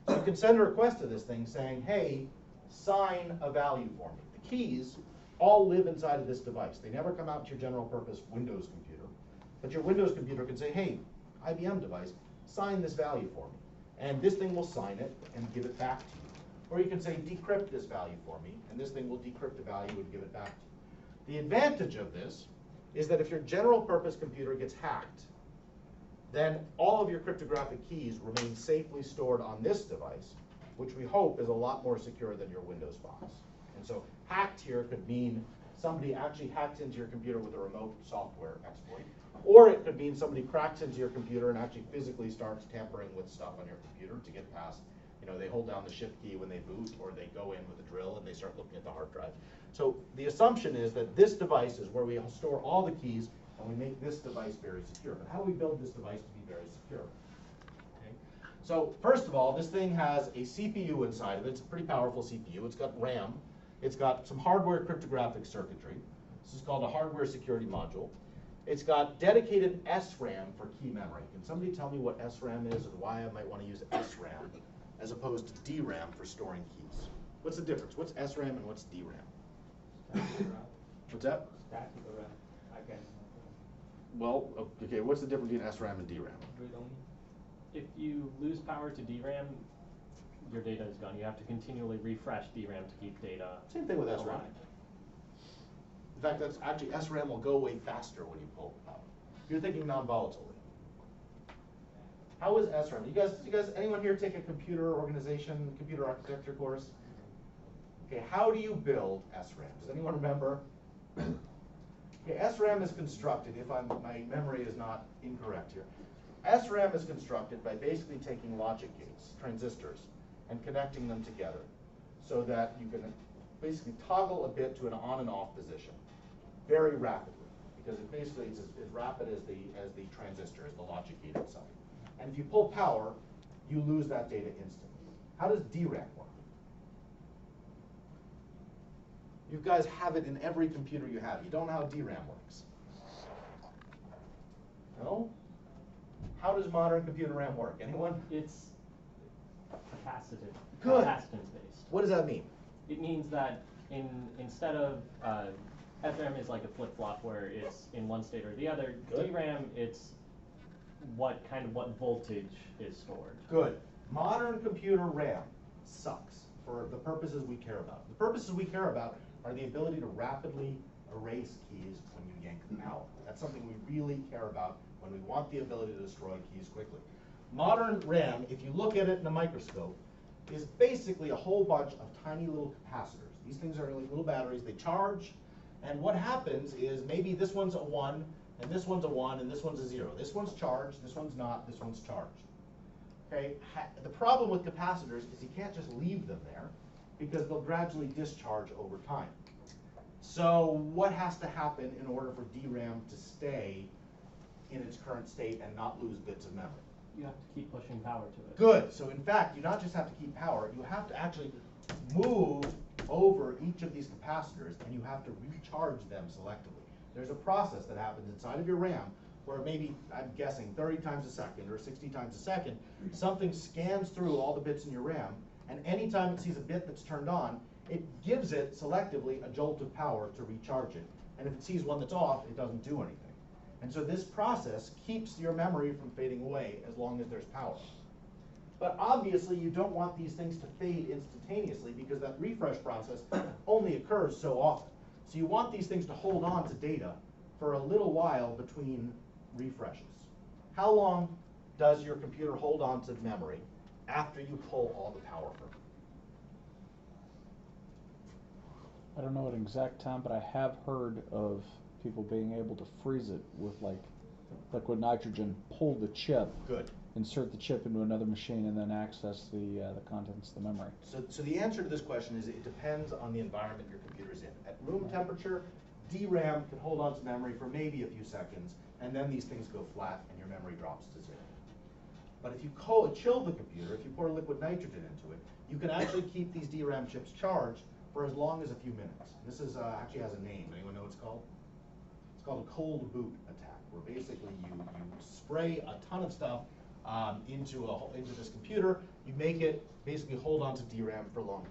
So you can send a request to this thing saying, hey, sign a value for me. The keys all live inside of this device. They never come out to your general purpose Windows computer. But your Windows computer can say, hey, IBM device, sign this value for me. And this thing will sign it and give it back to you. Or you can say, decrypt this value for me, and this thing will decrypt the value and give it back to you. The advantage of this is that if your general purpose computer gets hacked, then all of your cryptographic keys remain safely stored on this device, which we hope is a lot more secure than your Windows box. And so hacked here could mean somebody actually hacks into your computer with a remote software exploit. Or it could mean somebody cracks into your computer and actually physically starts tampering with stuff on your computer to get past. You know, they hold down the shift key when they boot, or they go in with a drill and they start looking at the hard drive. So the assumption is that this device is where we store all the keys, and we make this device very secure. But how do we build this device to be very secure? Okay. So first of all, this thing has a CPU inside of it. It's a pretty powerful CPU. It's got RAM. It's got some hardware cryptographic circuitry. This is called a hardware security module. It's got dedicated SRAM for key memory. Can somebody tell me what SRAM is and why I might want to use SRAM as opposed to DRAM for storing keys? What's the difference? What's SRAM and what's DRAM? What's that? Statical RAM. I can. Well, okay, what's the difference between SRAM and DRAM? Read only. If you lose power to DRAM, your data is gone. You have to continually refresh DRAM to keep data Same thing with SRAM. alive. In fact, that's actually SRAM will go away faster when you pull the power. You're thinking non-volatilely. How is SRAM? You guys, anyone here take a computer organization, computer architecture course? Okay, how do you build SRAM? Does anyone remember? Okay, SRAM is constructed, if my memory is not incorrect here. SRAM is constructed by basically taking logic gates, transistors, and connecting them together so that you can basically toggle a bit to an on and off position very rapidly, because it basically is as rapid as the transistor, as the logic gate itself. And if you pull power, you lose that data instantly. How does DRAM work? You guys have it in every computer you have. You don't know how DRAM works. No? How does modern computer RAM work? Anyone? It's capacitive. Good. Capacitance based. What does that mean? It means that instead of SRAM is like a flip flop where it's in one state or the other. Good. DRAM, it's what voltage is stored. Good. Modern computer RAM sucks for the purposes we care about. The purposes we care about are the ability to rapidly erase keys when you yank them out. That's something we really care about when we want the ability to destroy keys quickly. Modern RAM, if you look at it in a microscope, is basically a whole bunch of tiny little capacitors. These things are like little batteries. They charge, and what happens is maybe this one's a 1, and this one's a 1, and this one's a 0. This one's charged, this one's not, this one's charged. Okay? The problem with capacitors is you can't just leave them there because they'll gradually discharge over time. So what has to happen in order for DRAM to stay in its current state and not lose bits of memory? You have to keep pushing power to it. Good. So in fact, you not just have to keep power, you have to actually move over each of these capacitors, and you have to recharge them selectively. There's a process that happens inside of your RAM where maybe, I'm guessing, 30 times a second or 60 times a second, something scans through all the bits in your RAM, and anytime it sees a bit that's turned on, it gives it selectively a jolt of power to recharge it. And if it sees one that's off, it doesn't do anything. And so this process keeps your memory from fading away as long as there's power. But obviously you don't want these things to fade instantaneously because that refresh process only occurs so often. So you want these things to hold on to data for a little while between refreshes. How long does your computer hold on to memory after you pull all the power from it? I don't know an exact time, but I have heard of people being able to freeze it with like liquid nitrogen, pull the chip, Good. insert the chip into another machine, and then access the contents of the memory. So the answer to this question is it depends on the environment your computer's in. At room temperature, DRAM can hold on to memory for maybe a few seconds, and then these things go flat and your memory drops to 0. But if you chill the computer, if you pour liquid nitrogen into it, you can actually keep these DRAM chips charged for as long as a few minutes. This is actually has a name. Anyone know what it's called? It's called a cold boot attack, where basically you spray a ton of stuff into this computer. You make it basically hold on to DRAM for longer.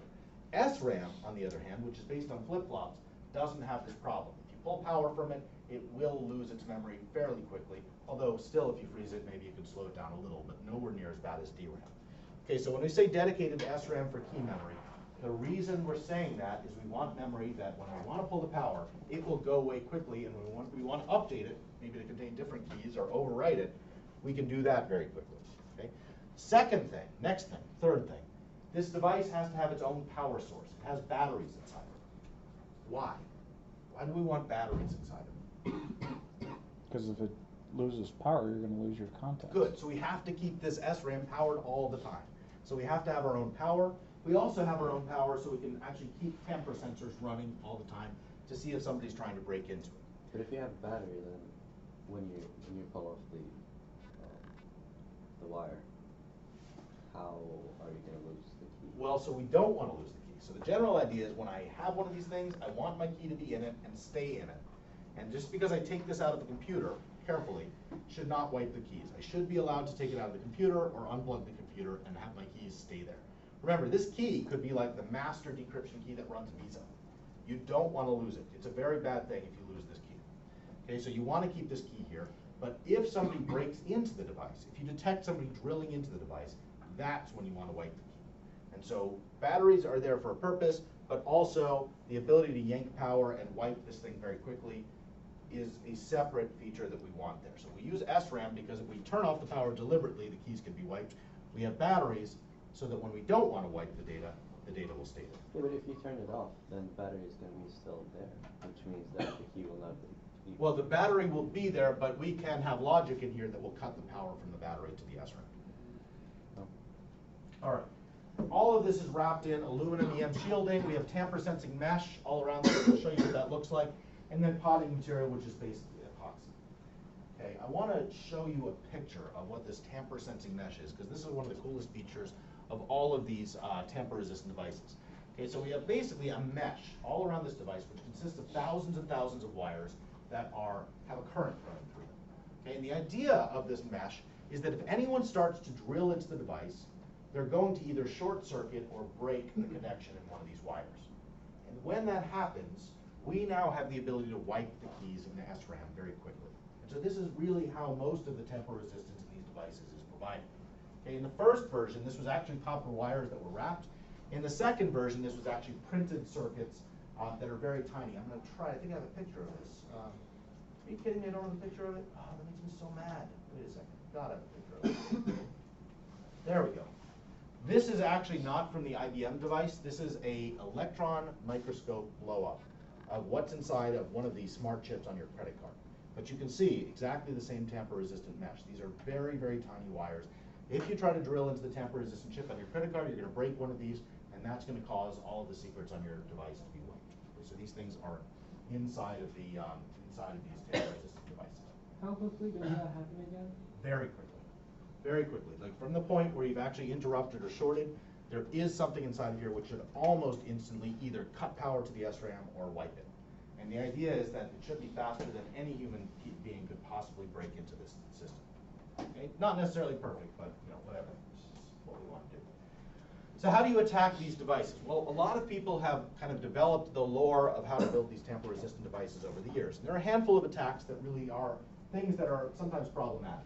SRAM, on the other hand, which is based on flip-flops, doesn't have this problem. If you pull power from it, it will lose its memory fairly quickly, although still if you freeze it, maybe you can slow it down a little, but nowhere near as bad as DRAM. Okay, so when we say dedicated to SRAM for key memory, the reason we're saying that is we want memory that when we want to pull the power, it will go away quickly, and when we want to update it, maybe to contain different keys or overwrite it, we can do that very quickly. Okay? Second thing, next thing, third thing, this device has to have its own power source. It has batteries inside of it. Why? Why do we want batteries inside of it? Because if it loses power, you're going to lose your contents. Good. So we have to keep this SRAM powered all the time. So we have to have our own power. We also have our own power so we can actually keep tamper sensors running all the time to see if somebody's trying to break into it. But if you have battery, then when you pull off the wire, how are you going to lose the key? Well, so we don't want to lose the key. So the general idea is when I have one of these things, I want my key to be in it and stay in it. And just because I take this out of the computer carefully, should not wipe the keys. I should be allowed to take it out of the computer or unplug the computer and have my keys stay there. Remember, this key could be like the master decryption key that runs Visa. You don't want to lose it. It's a very bad thing if you lose this key. Okay, so you want to keep this key here, but if somebody breaks into the device, if you detect somebody drilling into the device, that's when you want to wipe the key. And so batteries are there for a purpose, but also the ability to yank power and wipe this thing very quickly is a separate feature that we want there. So we use SRAM because if we turn off the power deliberately, the keys can be wiped. We have batteries so that when we don't want to wipe the data will stay there. Yeah, but if you turn it off, then the battery is going to be still there, which means that the key will not be. Well, the battery will be there, but we can have logic in here that will cut the power from the battery to the SRAM. Oh. All right. All of this is wrapped in aluminum EM shielding. We have tamper sensing mesh all around this. We'll show you what that looks like. And then potting material, which is basically epoxy. Okay, I want to show you a picture of what this tamper sensing mesh is, because this is one of the coolest features of all of these tamper resistant devices. Okay, so we have basically a mesh all around this device, which consists of thousands and thousands of wires that have a current running through them. Okay, and the idea of this mesh is that if anyone starts to drill into the device, they're going to either short circuit or break the connection in one of these wires. And when that happens, we now have the ability to wipe the keys in the SRAM very quickly. And so this is really how most of the tamper resistance in these devices is provided. Okay, in the first version, this was actually copper wires that were wrapped. In the second version, this was actually printed circuits that are very tiny. I'm going to try, I think I have a picture of this. Are you kidding me? I don't have a picture of it? Oh, that makes me so mad. Wait a second. Gotta have a picture of it. There we go. This is actually not from the IBM device. This is a electron microscope blow-up of what's inside of one of these smart chips on your credit card. But you can see exactly the same tamper-resistant mesh. These are very, very tiny wires. If you try to drill into the tamper-resistant chip on your credit card, you're going to break one of these, and that's going to cause all of the secrets on your device to be wiped. Okay, so these things are inside of these tamper-resistant devices. How quickly does that happen again? Very quickly. Very quickly. Like from the point where you've actually interrupted or shorted, there is something inside of here which should almost instantly either cut power to the SRAM or wipe it. And the idea is that it should be faster than any human being could possibly break into this system. Okay? Not necessarily perfect, but whatever. This is what we want to do. So how do you attack these devices? Well, a lot of people have kind of developed the lore of how to build these tamper-resistant devices over the years. And there are a handful of attacks that really are things that are sometimes problematic.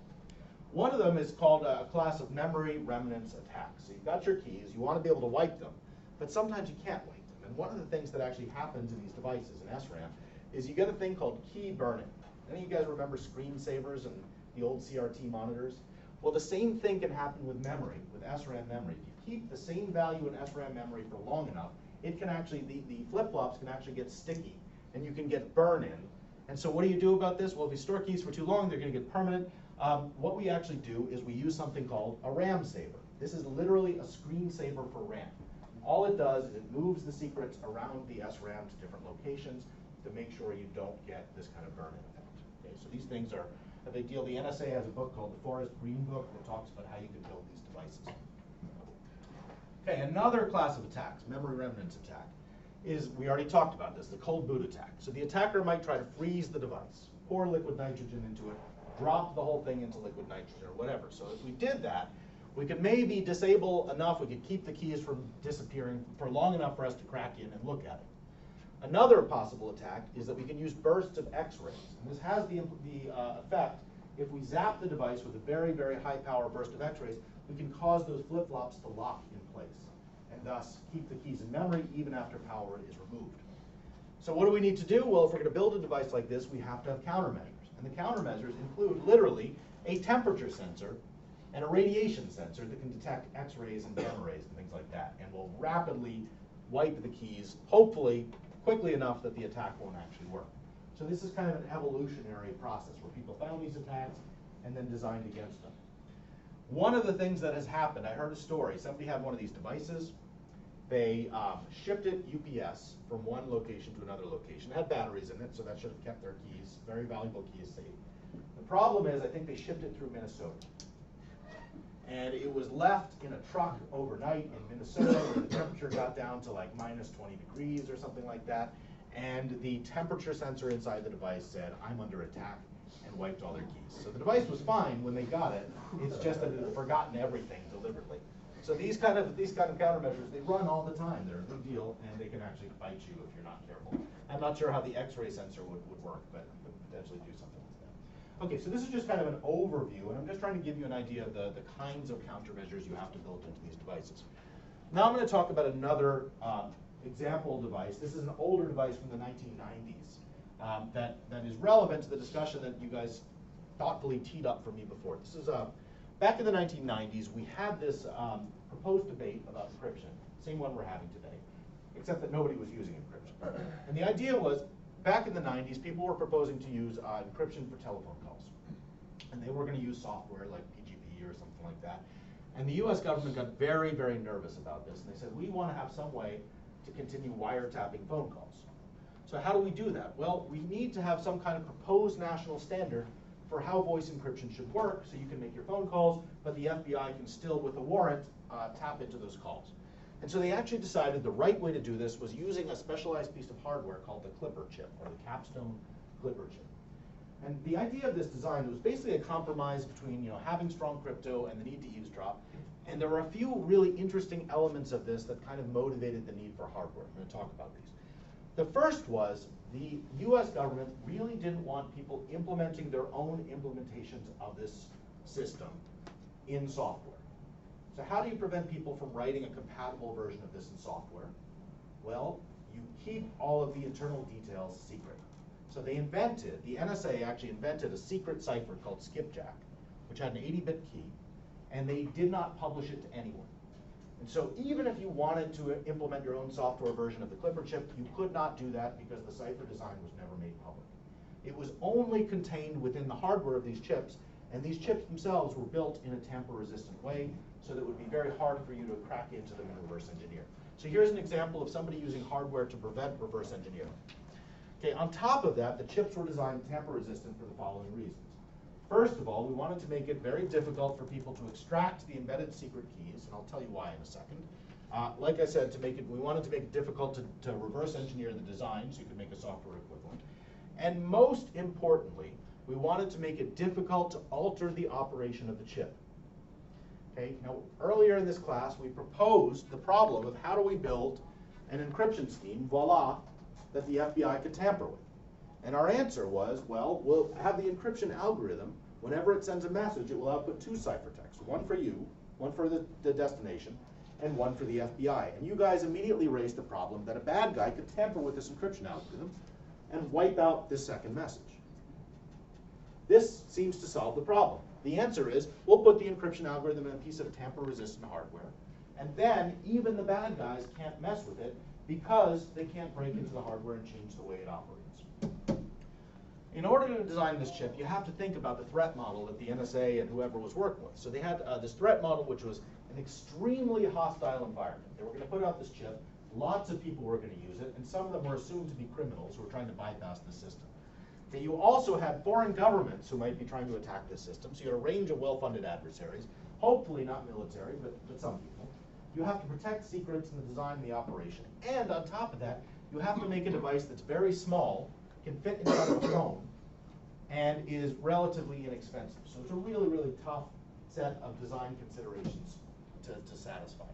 One of them is called a class of memory remnants attacks. So you've got your keys, you want to be able to wipe them, but sometimes you can't wipe them. And one of the things that actually happens in these devices in SRAM is you get a thing called key burning. Any of you guys remember screensavers and the old CRT monitors? Well, the same thing can happen with memory, with SRAM memory. If you keep the same value in SRAM memory for long enough, it can actually, the flip-flops can actually get sticky, and you can get burn-in. And so what do you do about this? Well, if you store keys for too long, they're going to get permanent. What we actually do is we use something called a RAM saver. This is literally a screensaver for RAM. All it does is it moves the secrets around the SRAM to different locations to make sure you don't get this kind of burn-in effect. Okay, so these things are a big deal. The NSA has a book called the Forest Green Book that talks about how you can build these devices. Okay, another class of attacks, memory remnants attack, is, we already talked about this, the cold boot attack. So the attacker might try to freeze the device, pour liquid nitrogen into it, drop the whole thing into liquid nitrogen or whatever. So if we did that, we could maybe disable enough, we could keep the keys from disappearing for long enough for us to crack in and look at it. Another possible attack is that we can use bursts of X-rays. And this has the effect, if we zap the device with a very, very high power burst of X-rays, we can cause those flip-flops to lock in place and thus keep the keys in memory even after power is removed. So what do we need to do? Well, if we're going to build a device like this, we have to have countermeasures. And the countermeasures include literally a temperature sensor and a radiation sensor that can detect X-rays and gamma rays and things like that, and will rapidly wipe the keys, hopefully quickly enough that the attack won't actually work. So this is kind of an evolutionary process where people found these attacks and then designed against them. One of the things that has happened, I heard a story, somebody had one of these devices, they shipped it UPS from one location to another location. It had batteries in it, so that should have kept their keys, very valuable keys, safe. The problem is, I think they shipped it through Minnesota. And it was left in a truck overnight in Minnesota where the temperature got down to like minus 20 degrees or something like that. And the temperature sensor inside the device said, I'm under attack, and wiped all their keys. So the device was fine when they got it. It's just that it had forgotten everything deliberately. So these kind of countermeasures, they run all the time. They're a big deal, and they can actually bite you if you're not careful. I'm not sure how the X-ray sensor would work, but could potentially do something like that. Okay, so this is just kind of an overview, and I'm just trying to give you an idea of the kinds of countermeasures you have to build into these devices. Now I'm going to talk about another example device. This is an older device from the 1990s that is relevant to the discussion that you guys thoughtfully teed up for me before. This is back in the 1990s, we had this proposed debate about encryption, same one we're having today, except that nobody was using encryption. And the idea was, back in the 90s, people were proposing to use encryption for telephone calls. And they were going to use software like PGP or something like that. And the US government got very, very nervous about this. And they said, we want to have some way to continue wiretapping phone calls. So how do we do that? Well, we need to have some kind of proposed national standard for how voice encryption should work, so you can make your phone calls, but the FBI can still, with a warrant, tap into those calls. And so they actually decided the right way to do this was using a specialized piece of hardware called the Clipper chip, or the Capstone Clipper chip. And the idea of this design was basically a compromise between having strong crypto and the need to eavesdrop. And there were a few really interesting elements of this that kind of motivated the need for hardware. I'm going to talk about these. The first was the US government really didn't want people implementing their own implementations of this system in software. So how do you prevent people from writing a compatible version of this in software? Well, you keep all of the internal details secret. So they invented, the NSA actually invented a secret cipher called Skipjack, which had an 80-bit key, and they did not publish it to anyone. And so even if you wanted to implement your own software version of the Clipper chip, you could not do that because the cipher design was never made public. It was only contained within the hardware of these chips, and these chips themselves were built in a tamper-resistant way, so that it would be very hard for you to crack into them and reverse engineer. So here's an example of somebody using hardware to prevent reverse engineering. Okay, on top of that, the chips were designed tamper-resistant for the following reasons. First of all, we wanted to make it very difficult for people to extract the embedded secret keys, and I'll tell you why in a second. Like I said, we wanted to make it difficult to reverse engineer the design, so you could make a software equivalent. And most importantly, we wanted to make it difficult to alter the operation of the chip. Okay, now earlier in this class, we proposed the problem of how do we build an encryption scheme, voila, that the FBI could tamper with. And our answer was, well, we'll have the encryption algorithm. Whenever it sends a message, it will output two ciphertexts, one for you, one for the destination, and one for the FBI. And you guys immediately raised the problem that a bad guy could tamper with this encryption algorithm and wipe out this second message. This seems to solve the problem. The answer is, we'll put the encryption algorithm in a piece of tamper-resistant hardware, and then even the bad guys can't mess with it because they can't break into the hardware and change the way it operates. In order to design this chip, you have to think about the threat model that the NSA and whoever was working with. So they had this threat model, which was an extremely hostile environment. They were going to put out this chip, lots of people were going to use it, and some of them were assumed to be criminals who were trying to bypass the system. Okay, you also had foreign governments who might be trying to attack this system, so you had a range of well-funded adversaries, hopefully not military, but some people. You have to protect secrets in the design and the operation. And on top of that, you have to make a device that's very small, can fit inside of a phone, and is relatively inexpensive. So it's a really, really tough set of design considerations to satisfy.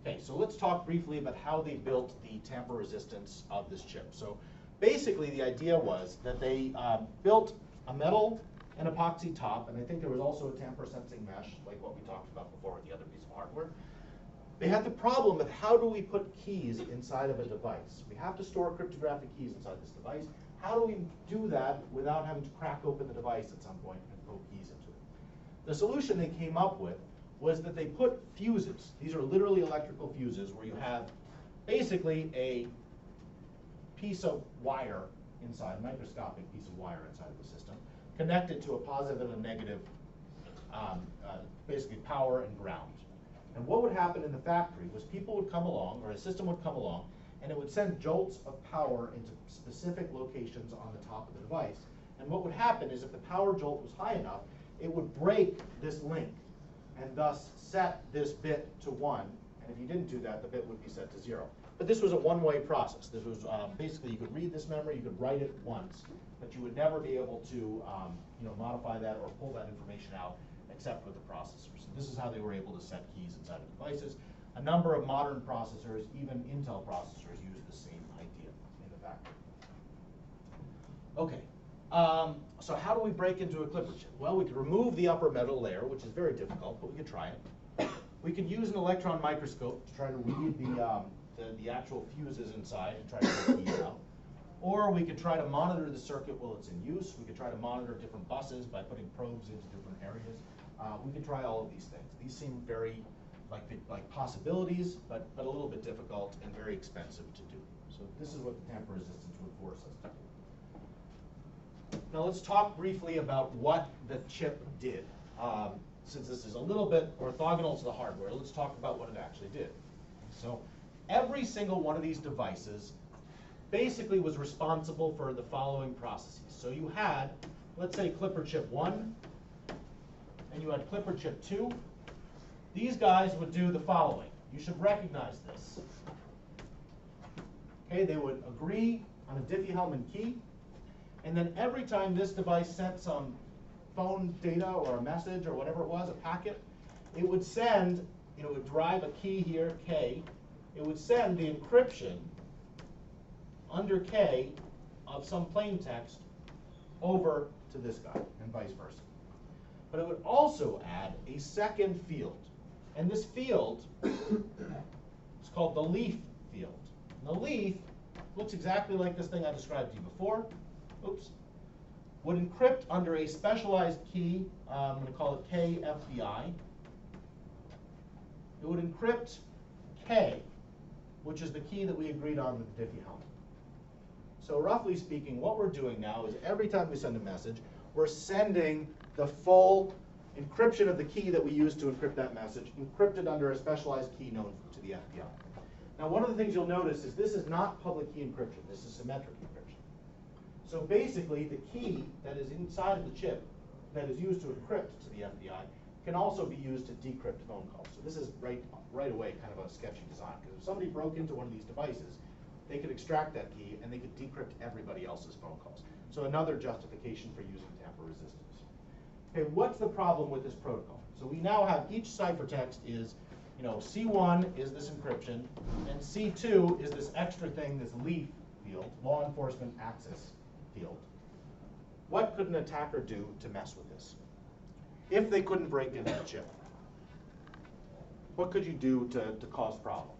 Okay, so let's talk briefly about how they built the tamper resistance of this chip. So basically the idea was that they built a metal and epoxy top, and I think there was also a tamper sensing mesh, like what we talked about before with the other piece of hardware. They had the problem of how do we put keys inside of a device? We have to store cryptographic keys inside this device. How do we do that without having to crack open the device at some point and throw keys into it? The solution they came up with was that they put fuses. These are literally electrical fuses where you have basically a piece of wire inside, a microscopic piece of wire inside of the system, connected to a positive and a negative, basically power and ground. And what would happen in the factory was people would come along, or a system would come along, and it would send jolts of power into specific locations on the top of the device. And what would happen is if the power jolt was high enough, it would break this link and thus set this bit to 1. And if you didn't do that, the bit would be set to 0. But this was a one-way process. This was basically, you could read this memory, you could write it once, but you would never be able to modify that or pull that information out except with the processors. So this is how they were able to set keys inside of devices. A number of modern processors, even Intel processors, use the same idea in the factory. Okay, so how do we break into a Clipper chip? Well, we could remove the upper metal layer, which is very difficult, but we could try it. We could use an electron microscope to try to read the actual fuses inside and try to get keys out. Or we could try to monitor the circuit while it's in use. We could try to monitor different buses by putting probes into different areas. We could try all of these things. These seem very like possibilities, but a little bit difficult and very expensive to do. So this is what the tamper resistance would force us to do. Now let's talk briefly about what the chip did. Since this is a little bit orthogonal to the hardware, let's talk about what it actually did. So every single one of these devices basically was responsible for the following processes. So you had, let's say, Clipper chip 1, and you had Clipper chip 2. These guys would do the following. You should recognize this. Okay, they would agree on a Diffie-Hellman key, and then every time this device sent some phone data or a message or whatever it was, a packet, it would send, it would drive a key here, K. It would send the encryption under K of some plain text over to this guy, and vice versa. But it would also add a second field. And this field is called the leaf field. And the leaf looks exactly like this thing I described to you before. Oops. Would encrypt under a specialized key. I'm going to call it KFBI. It would encrypt K, which is the key that we agreed on with Diffie-Hellman. So roughly speaking, what we're doing now is every time we send a message, we're sending the full encryption of the key that we used to encrypt that message, encrypted under a specialized key known to the FBI. Now, one of the things you'll notice is this is not public key encryption. This is symmetric encryption. So basically, the key that is inside of the chip that is used to encrypt to the FBI can also be used to decrypt phone calls. So this is right away kind of a sketchy design, because if somebody broke into one of these devices, they could extract that key and they could decrypt everybody else's phone calls. So another justification for using tamper resistance. Okay, what's the problem with this protocol? So we now have each ciphertext is, C1 is this encryption, and C2 is this extra thing, this leaf field, law enforcement access field. What could an attacker do to mess with this? If they couldn't break into the chip, what could you do to cause problems?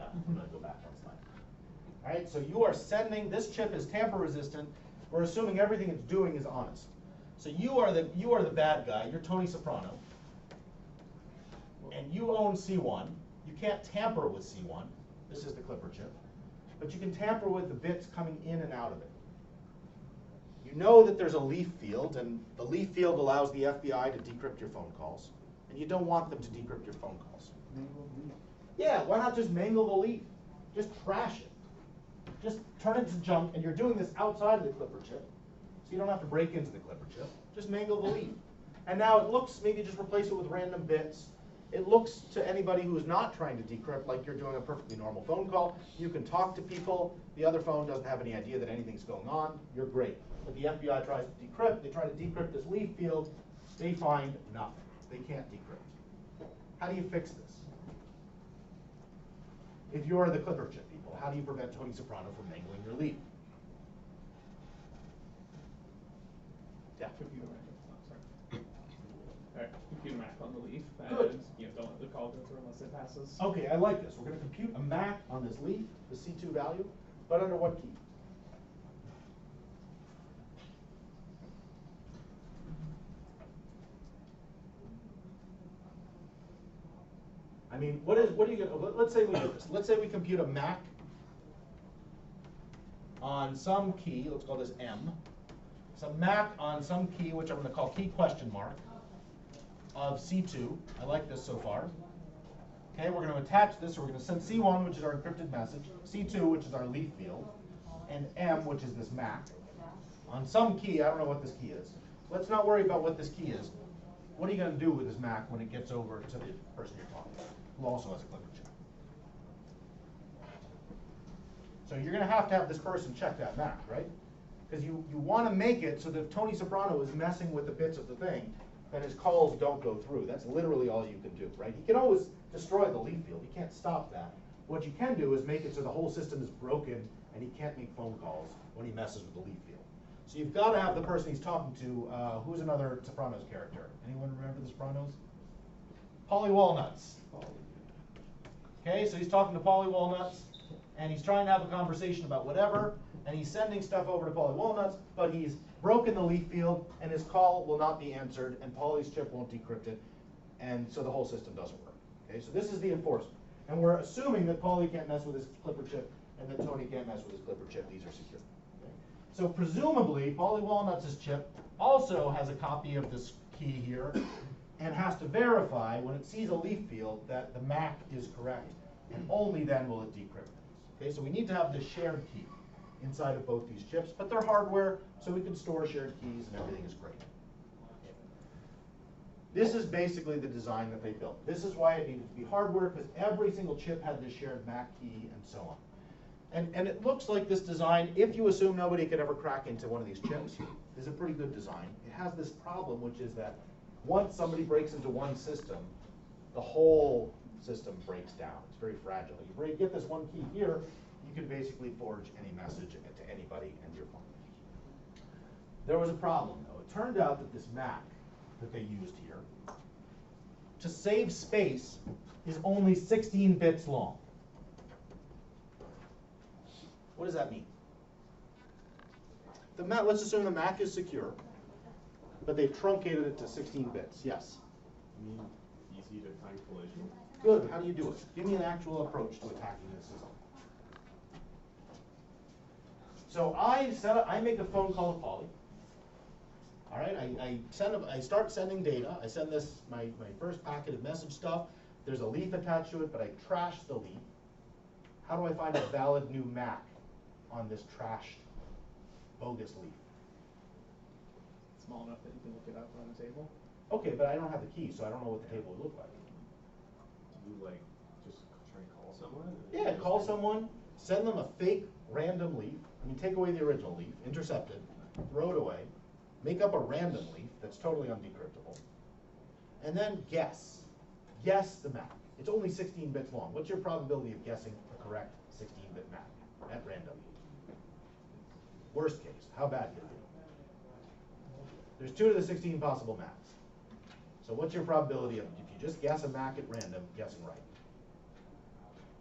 I'm going to go back one slide. All right, so you are sending, this chip is tamper resistant. We're assuming everything it's doing is honest. So you are the bad guy. You're Tony Soprano. And you own C1. You can't tamper with C1. This is the Clipper chip. But you can tamper with the bits coming in and out of it. You know that there's a leaf field, and the leaf field allows the FBI to decrypt your phone calls. And you don't want them to decrypt your phone calls. Yeah, why not just mangle the leaf? Just trash it. Just turn it to junk, and you're doing this outside of the Clipper chip, so you don't have to break into the Clipper chip. Just mangle the leaf. And now it looks, maybe just replace it with random bits. It looks to anybody who's not trying to decrypt like you're doing a perfectly normal phone call. You can talk to people. The other phone doesn't have any idea that anything's going on. You're great. But the FBI tries to decrypt. They try to decrypt this leaf field. They find nothing. They can't decrypt. How do you fix this? If you're the Clipper chip people, how do you prevent Tony Soprano from mangling your leaf? Yeah. Computer magic. Alright, computer mac on the leaf, Good. and don't let the call go through unless it passes. Okay, I like this. We're going to compute a MAC on this leaf, the C2 value, but under what key? I mean, what are you going to, let's say we do this. Let's say we compute a MAC on some key, let's call this M. Some MAC on some key, which I'm going to call key question mark, of C2. I like this so far. Okay, we're going to attach this, or we're going to send C1, which is our encrypted message, C2, which is our leaf field, and M, which is this MAC. On some key, I don't know what this key is. Let's not worry about what this key is. What are you going to do with this MAC when it gets over to the person you're talking to, who also has a Clipper chip? So you're going to have this person check that MAC, right? Because you want to make it so that if Tony Soprano is messing with the bits of the thing, then his calls don't go through. That's literally all you can do, right? He can always destroy the leaf field. You can't stop that. What you can do is make it so the whole system is broken and he can't make phone calls when he messes with the leaf field. So you've got to have the person he's talking to, who's another Sopranos character? Anyone remember the Sopranos? Polly Walnuts. Okay, so he's talking to Polly Walnuts, and he's trying to have a conversation about whatever, and he's sending stuff over to Polly Walnuts, but he's broken the leaf field, and his call will not be answered, and Polly's chip won't decrypt it, and so the whole system doesn't work. Okay, so this is the enforcement. And we're assuming that Polly can't mess with his Clipper chip, and that Tony can't mess with his Clipper chip. These are secure. Okay? So presumably, Polly Walnuts' chip also has a copy of this key here, and has to verify when it sees a leaf field that the MAC is correct, and only then will it decrypt things. Okay, so we need to have this shared key inside of both these chips, but they're hardware, so we can store shared keys and everything is great. This is basically the design that they built. This is why it needed to be hardware, because every single chip had this shared MAC key and so on. And it looks like this design, if you assume nobody could ever crack into one of these chips, is a pretty good design. It has this problem, which is that once somebody breaks into one system, the whole system breaks down. It's very fragile. You get this one key here, you can basically forge any message to anybody and you're fine. There was a problem though. It turned out that this MAC that they used here, to save space, is only 16 bits long. What does that mean? The MAC, let's assume the MAC is secure, but they've truncated it to 16 bits. Yes? You mean easy to find collision? Good. How do you do it? Give me an actual approach to attacking this system. So I make a phone call to Polly. All right, I start sending data. I send this my first packet of message stuff. There's a leaf attached to it, but I trash the leaf. How do I find a valid new MAC on this trashed, bogus leaf? Small enough that you can look it up on the table. Okay, but I don't have the key, so I don't know what the table would look like. Do you like just try and call someone? Yeah, call someone, send them a fake random leaf. I mean, take away the original leaf, intercept it, throw it away, make up a random leaf that's totally undecryptable, and then guess. Guess the MAC. It's only 16 bits long. What's your probability of guessing the correct 16-bit MAC at random? Worst case, how bad could it be? There's 2 to the 16 possible MACs. So what's your probability of, if you just guess a MAC at random, guessing right?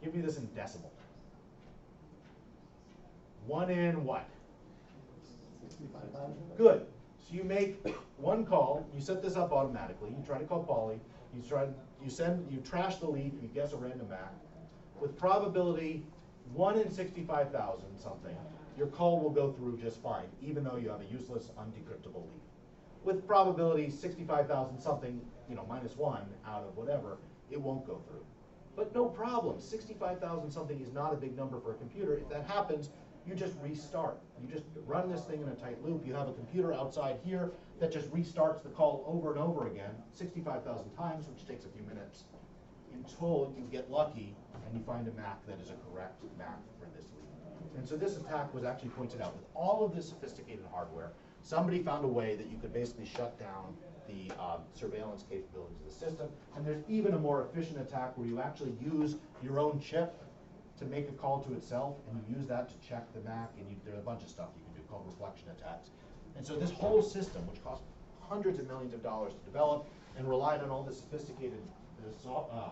Give me this in decimal. 1 in what? 65,000. Good. So you make one call, you set this up automatically, you try to call Polly, you trash the leaf, you guess a random MAC. With probability 1 in 65,000 something, your call will go through just fine, even though you have a useless, undecryptable leaf. With probability 65,000 something, -1 out of whatever, it won't go through. But no problem, 65,000 something is not a big number for a computer. If that happens, you just restart. You just run this thing in a tight loop. You have a computer outside here that just restarts the call over and over again, 65,000 times, which takes a few minutes, until you get lucky and you find a MAC that is a correct MAC for this leaf. And so this attack was actually pointed out with all of this sophisticated hardware. Somebody found a way that you could basically shut down the surveillance capabilities of the system. And there's even a more efficient attack where you actually use your own chip to make a call to itself, and you use that to check the MAC, and there's a bunch of stuff you can do called reflection attacks. And so this whole system, which cost hundreds of millions of dollars to develop and relied on all this sophisticated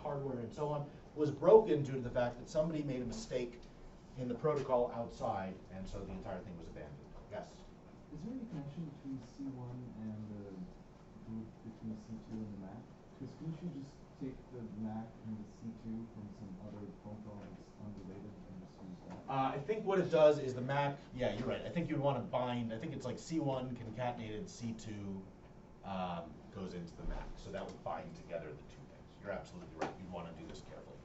hardware and so on, was broken due to the fact that somebody made a mistake in the protocol outside, and so the entire thing was abandoned. Yes? Is there any connection between C1 and the group between C2 and the MAC? Because couldn't you just take the MAC and the C2 from some other phone call that's unrelated and just use that? I think what it does is the MAC, yeah, you're right. I think you'd want to bind, I think it's like C1 concatenated, C2 goes into the MAC. So that would bind together the two things. You're absolutely right. You'd want to do this carefully.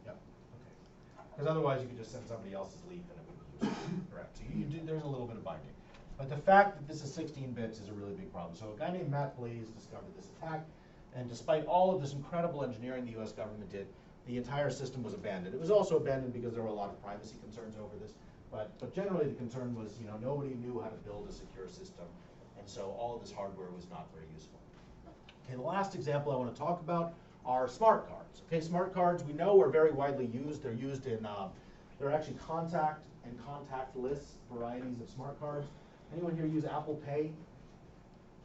Yep. Okay. Because otherwise you could just send somebody else's leaf and it wouldn't be useful. Correct. So there's a little bit of binding. But the fact that this is 16 bits is a really big problem. So a guy named Matt Blaze discovered this attack, and despite all of this incredible engineering the US government did, the entire system was abandoned. It was also abandoned because there were a lot of privacy concerns over this, but generally the concern was, nobody knew how to build a secure system, and so all of this hardware was not very useful. Okay, the last example I want to talk about are smart cards. Okay, smart cards we know are very widely used. They're used in, they're actually contact and contactless varieties of smart cards. Anyone here use Apple Pay?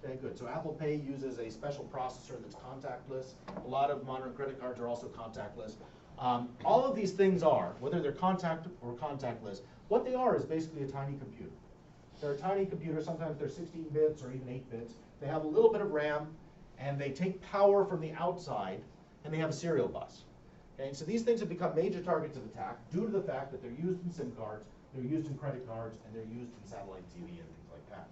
Okay, good. So Apple Pay uses a special processor that's contactless. A lot of modern credit cards are also contactless. All of these things are, whether they're contact or contactless, what they are is basically a tiny computer. They're a tiny computer, sometimes they're 16 bits or even 8 bits. They have a little bit of RAM, and they take power from the outside, and they have a serial bus. Okay, so these things have become major targets of attack due to the fact that they're used in SIM cards, they're used in credit cards, and they're used in satellite TV and things like that.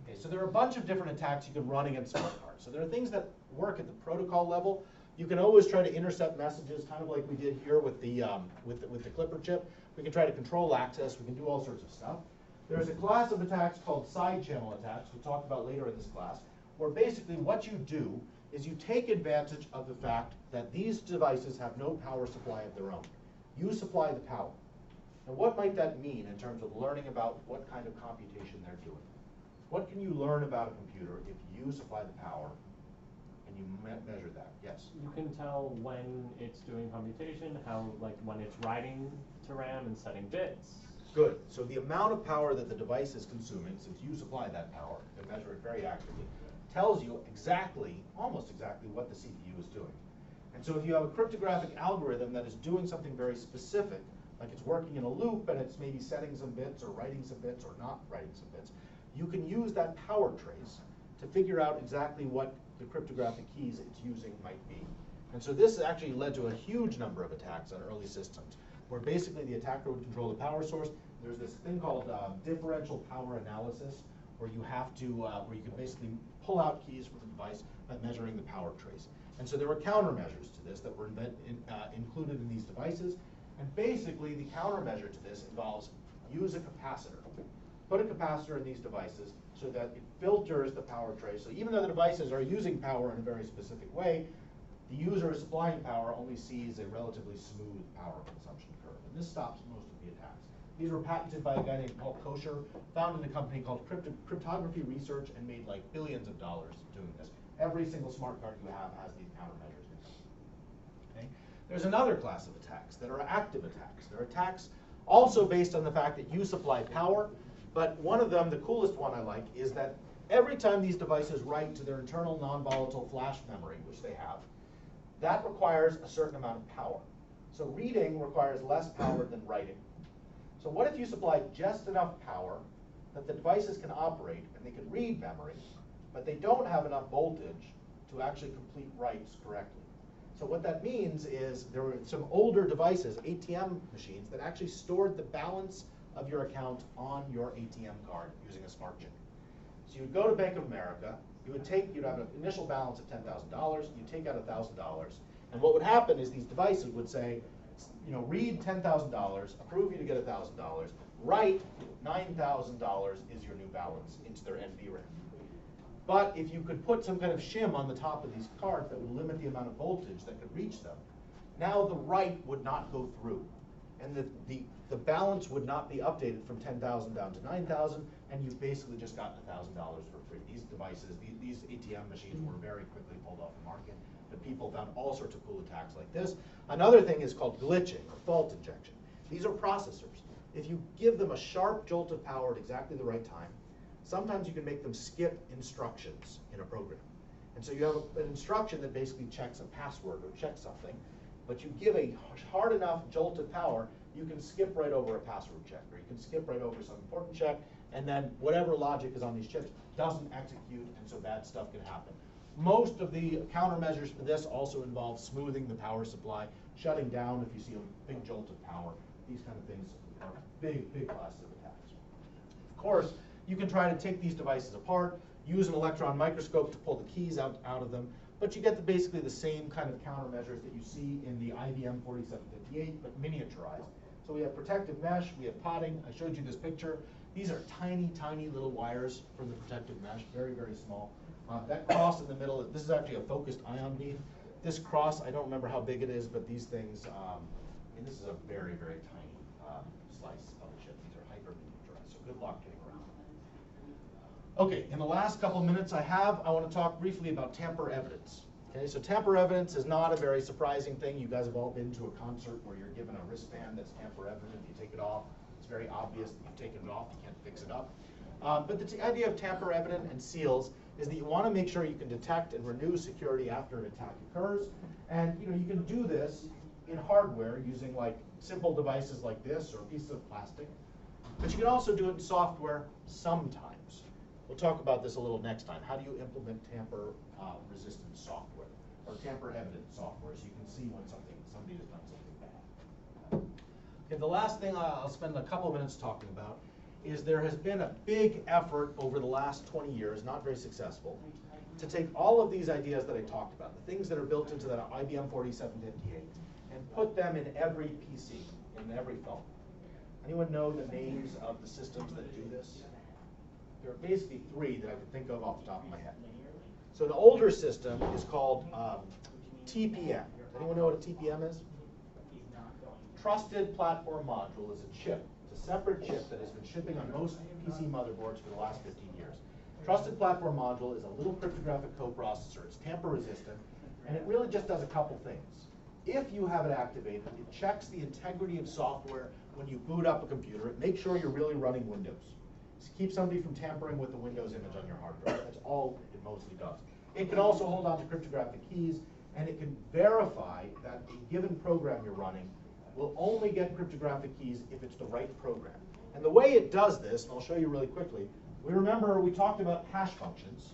Okay, so there are a bunch of different attacks you can run against smart cards. So there are things that work at the protocol level. You can always try to intercept messages, kind of like we did here with the Clipper chip. We can try to control access. We can do all sorts of stuff. There's a class of attacks called side channel attacks, we'll talk about later in this class, where basically what you do is you take advantage of the fact that these devices have no power supply of their own. You supply the power. And what might that mean in terms of learning about what kind of computation they're doing? What can you learn about a computer if you supply the power and you measure that? Yes? You can tell when it's doing computation, how, like, when it's writing to RAM and setting bits. Good. So the amount of power that the device is consuming, since you supply that power, and measure it very accurately, tells you exactly, almost exactly, what the CPU is doing. And so if you have a cryptographic algorithm that is doing something very specific, like it's working in a loop and it's maybe setting some bits or writing some bits or not writing some bits, you can use that power trace to figure out exactly what the cryptographic keys it's using might be. And so this actually led to a huge number of attacks on early systems, where basically the attacker would control the power source. There's this thing called differential power analysis, where you have to, where you can basically pull out keys from the device by measuring the power trace. And so there were countermeasures to this that were included in these devices. And basically the countermeasure to this involves use a capacitor. Put a capacitor in these devices so that it filters the power trace. So even though the devices are using power in a very specific way, the user supplying power only sees a relatively smooth power consumption curve. And this stops most of the attacks. These were patented by a guy named Paul Kosher, founded a company called Cryptography Research, and made like billions of dollars doing this. Every single smart card you have has these countermeasures in it. Okay? There's another class of attacks that are active attacks. They're attacks also based on the fact that you supply power, but one of them, the coolest one I like, is that every time these devices write to their internal non-volatile flash memory, which they have, that requires a certain amount of power. So reading requires less power than writing. So what if you supply just enough power that the devices can operate and they can read memory, but they don't have enough voltage to actually complete writes correctly? So what that means is there were some older devices, ATM machines, that actually stored the balance of your account on your ATM card using a smart chip. So you would go to Bank of America, you'd have an initial balance of $10,000, you'd take out $1,000, and what would happen is these devices would say, you know, read $10,000, approve you to get $1,000, write $9,000 is your new balance into their NVRAM. But if you could put some kind of shim on the top of these cards that would limit the amount of voltage that could reach them, now the write would not go through. And the balance would not be updated from 10,000 down to 9,000, and you've basically just gotten $1,000 for free. These devices, these ATM machines were very quickly pulled off the market, but people found all sorts of cool attacks like this. Another thing is called glitching or fault injection. These are processors. If you give them a sharp jolt of power at exactly the right time, sometimes you can make them skip instructions in a program. And so you have an instruction that basically checks a password or checks something, but you give a hard enough jolt of power, you can skip right over a password check, or you can skip right over some important check, and then whatever logic is on these chips doesn't execute, and so bad stuff can happen. Most of the countermeasures for this also involve smoothing the power supply, shutting down if you see a big jolt of power. These kind of things are big, big classes of attacks. Of course, you can try to take these devices apart, use an electron microscope to pull the keys out of them, but you get basically the same kind of countermeasures that you see in the IBM 4758, but miniaturized. So we have protective mesh, we have potting. I showed you this picture. These are tiny, tiny little wires from the protective mesh, very, very small. That cross in the middle, this is actually a focused ion beam. This cross, I don't remember how big it is, but these things, and this is a very, very tiny slice of the chip. These are hyper miniaturized, so good luck getting around. Okay, in the last couple minutes I want to talk briefly about tamper evidence. Okay, so tamper evidence is not a very surprising thing. You guys have all been to a concert where you're given a wristband that's tamper evident. You take it off, it's very obvious that you've taken it off, you can't fix it up. But the idea of tamper evident and seals is that you want to make sure you can detect and renew security after an attack occurs. And you can do this in hardware using like simple devices like this or pieces of plastic. But you can also do it in software sometimes. We'll talk about this a little next time. How do you implement tamper-resistant software or tamper-evident software so you can see when somebody has done something bad? Okay, the last thing I'll spend a couple of minutes talking about is there has been a big effort over the last 20 years, not very successful, to take all of these ideas that I talked about, the things that are built into that IBM 4758, and put them in every PC, in every phone. Anyone know the names of the systems that do this? There are basically three that I can think of off the top of my head. So the older system is called TPM. Does anyone know what a TPM is? Trusted Platform Module is a chip. It's a separate chip that has been shipping on most PC motherboards for the last 15 years. Trusted Platform Module is a little cryptographic coprocessor. It's tamper resistant, and it really just does a couple things. If you have it activated, it checks the integrity of software when you boot up a computer. It makes sure you're really running Windows. It keeps somebody from tampering with the Windows image on your hard drive. That's all it mostly does. It can also hold on to cryptographic keys, and it can verify that a given program you're running will only get cryptographic keys if it's the right program. And the way it does this, and I'll show you really quickly, we talked about hash functions.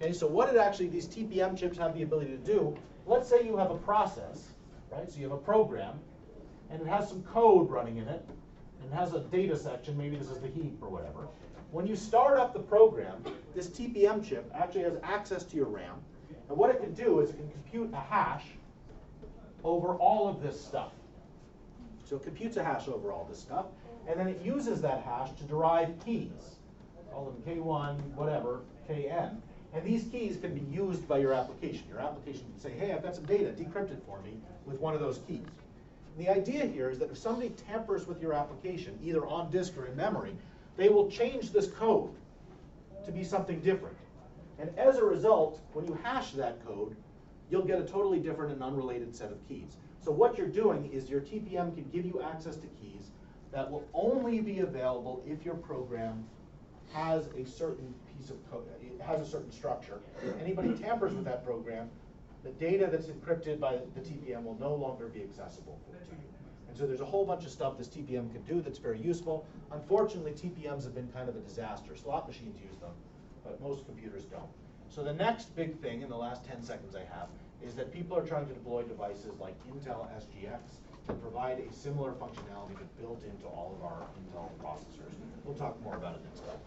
Okay, so what these TPM chips have the ability to do, let's say you have a process, right? So you have a program, and it has some code running in it, and it has a data section, maybe this is the heap or whatever. When you start up the program, this TPM chip actually has access to your RAM, and what it can do is it can compute a hash over all of this stuff. So it computes a hash over all this stuff, and then it uses that hash to derive keys. Call them K1, whatever, Kn. And these keys can be used by your application. Your application can say, hey, I've got some data, decrypt it for me with one of those keys. And the idea here is that if somebody tampers with your application, either on disk or in memory, they will change this code to be something different. And as a result, when you hash that code, you'll get a totally different and unrelated set of keys. So what you're doing is your TPM can give you access to keys that will only be available if your program has a certain piece of code, it has a certain structure. If anybody tampers with that program, the data that's encrypted by the TPM will no longer be accessible to you. And so there's a whole bunch of stuff this TPM can do that's very useful. Unfortunately, TPMs have been kind of a disaster. Slot machines use them, but most computers don't. So the next big thing in the last 10 seconds I have is that people are trying to deploy devices like Intel SGX that provide a similar functionality but built into all of our Intel processors. We'll talk more about it next time.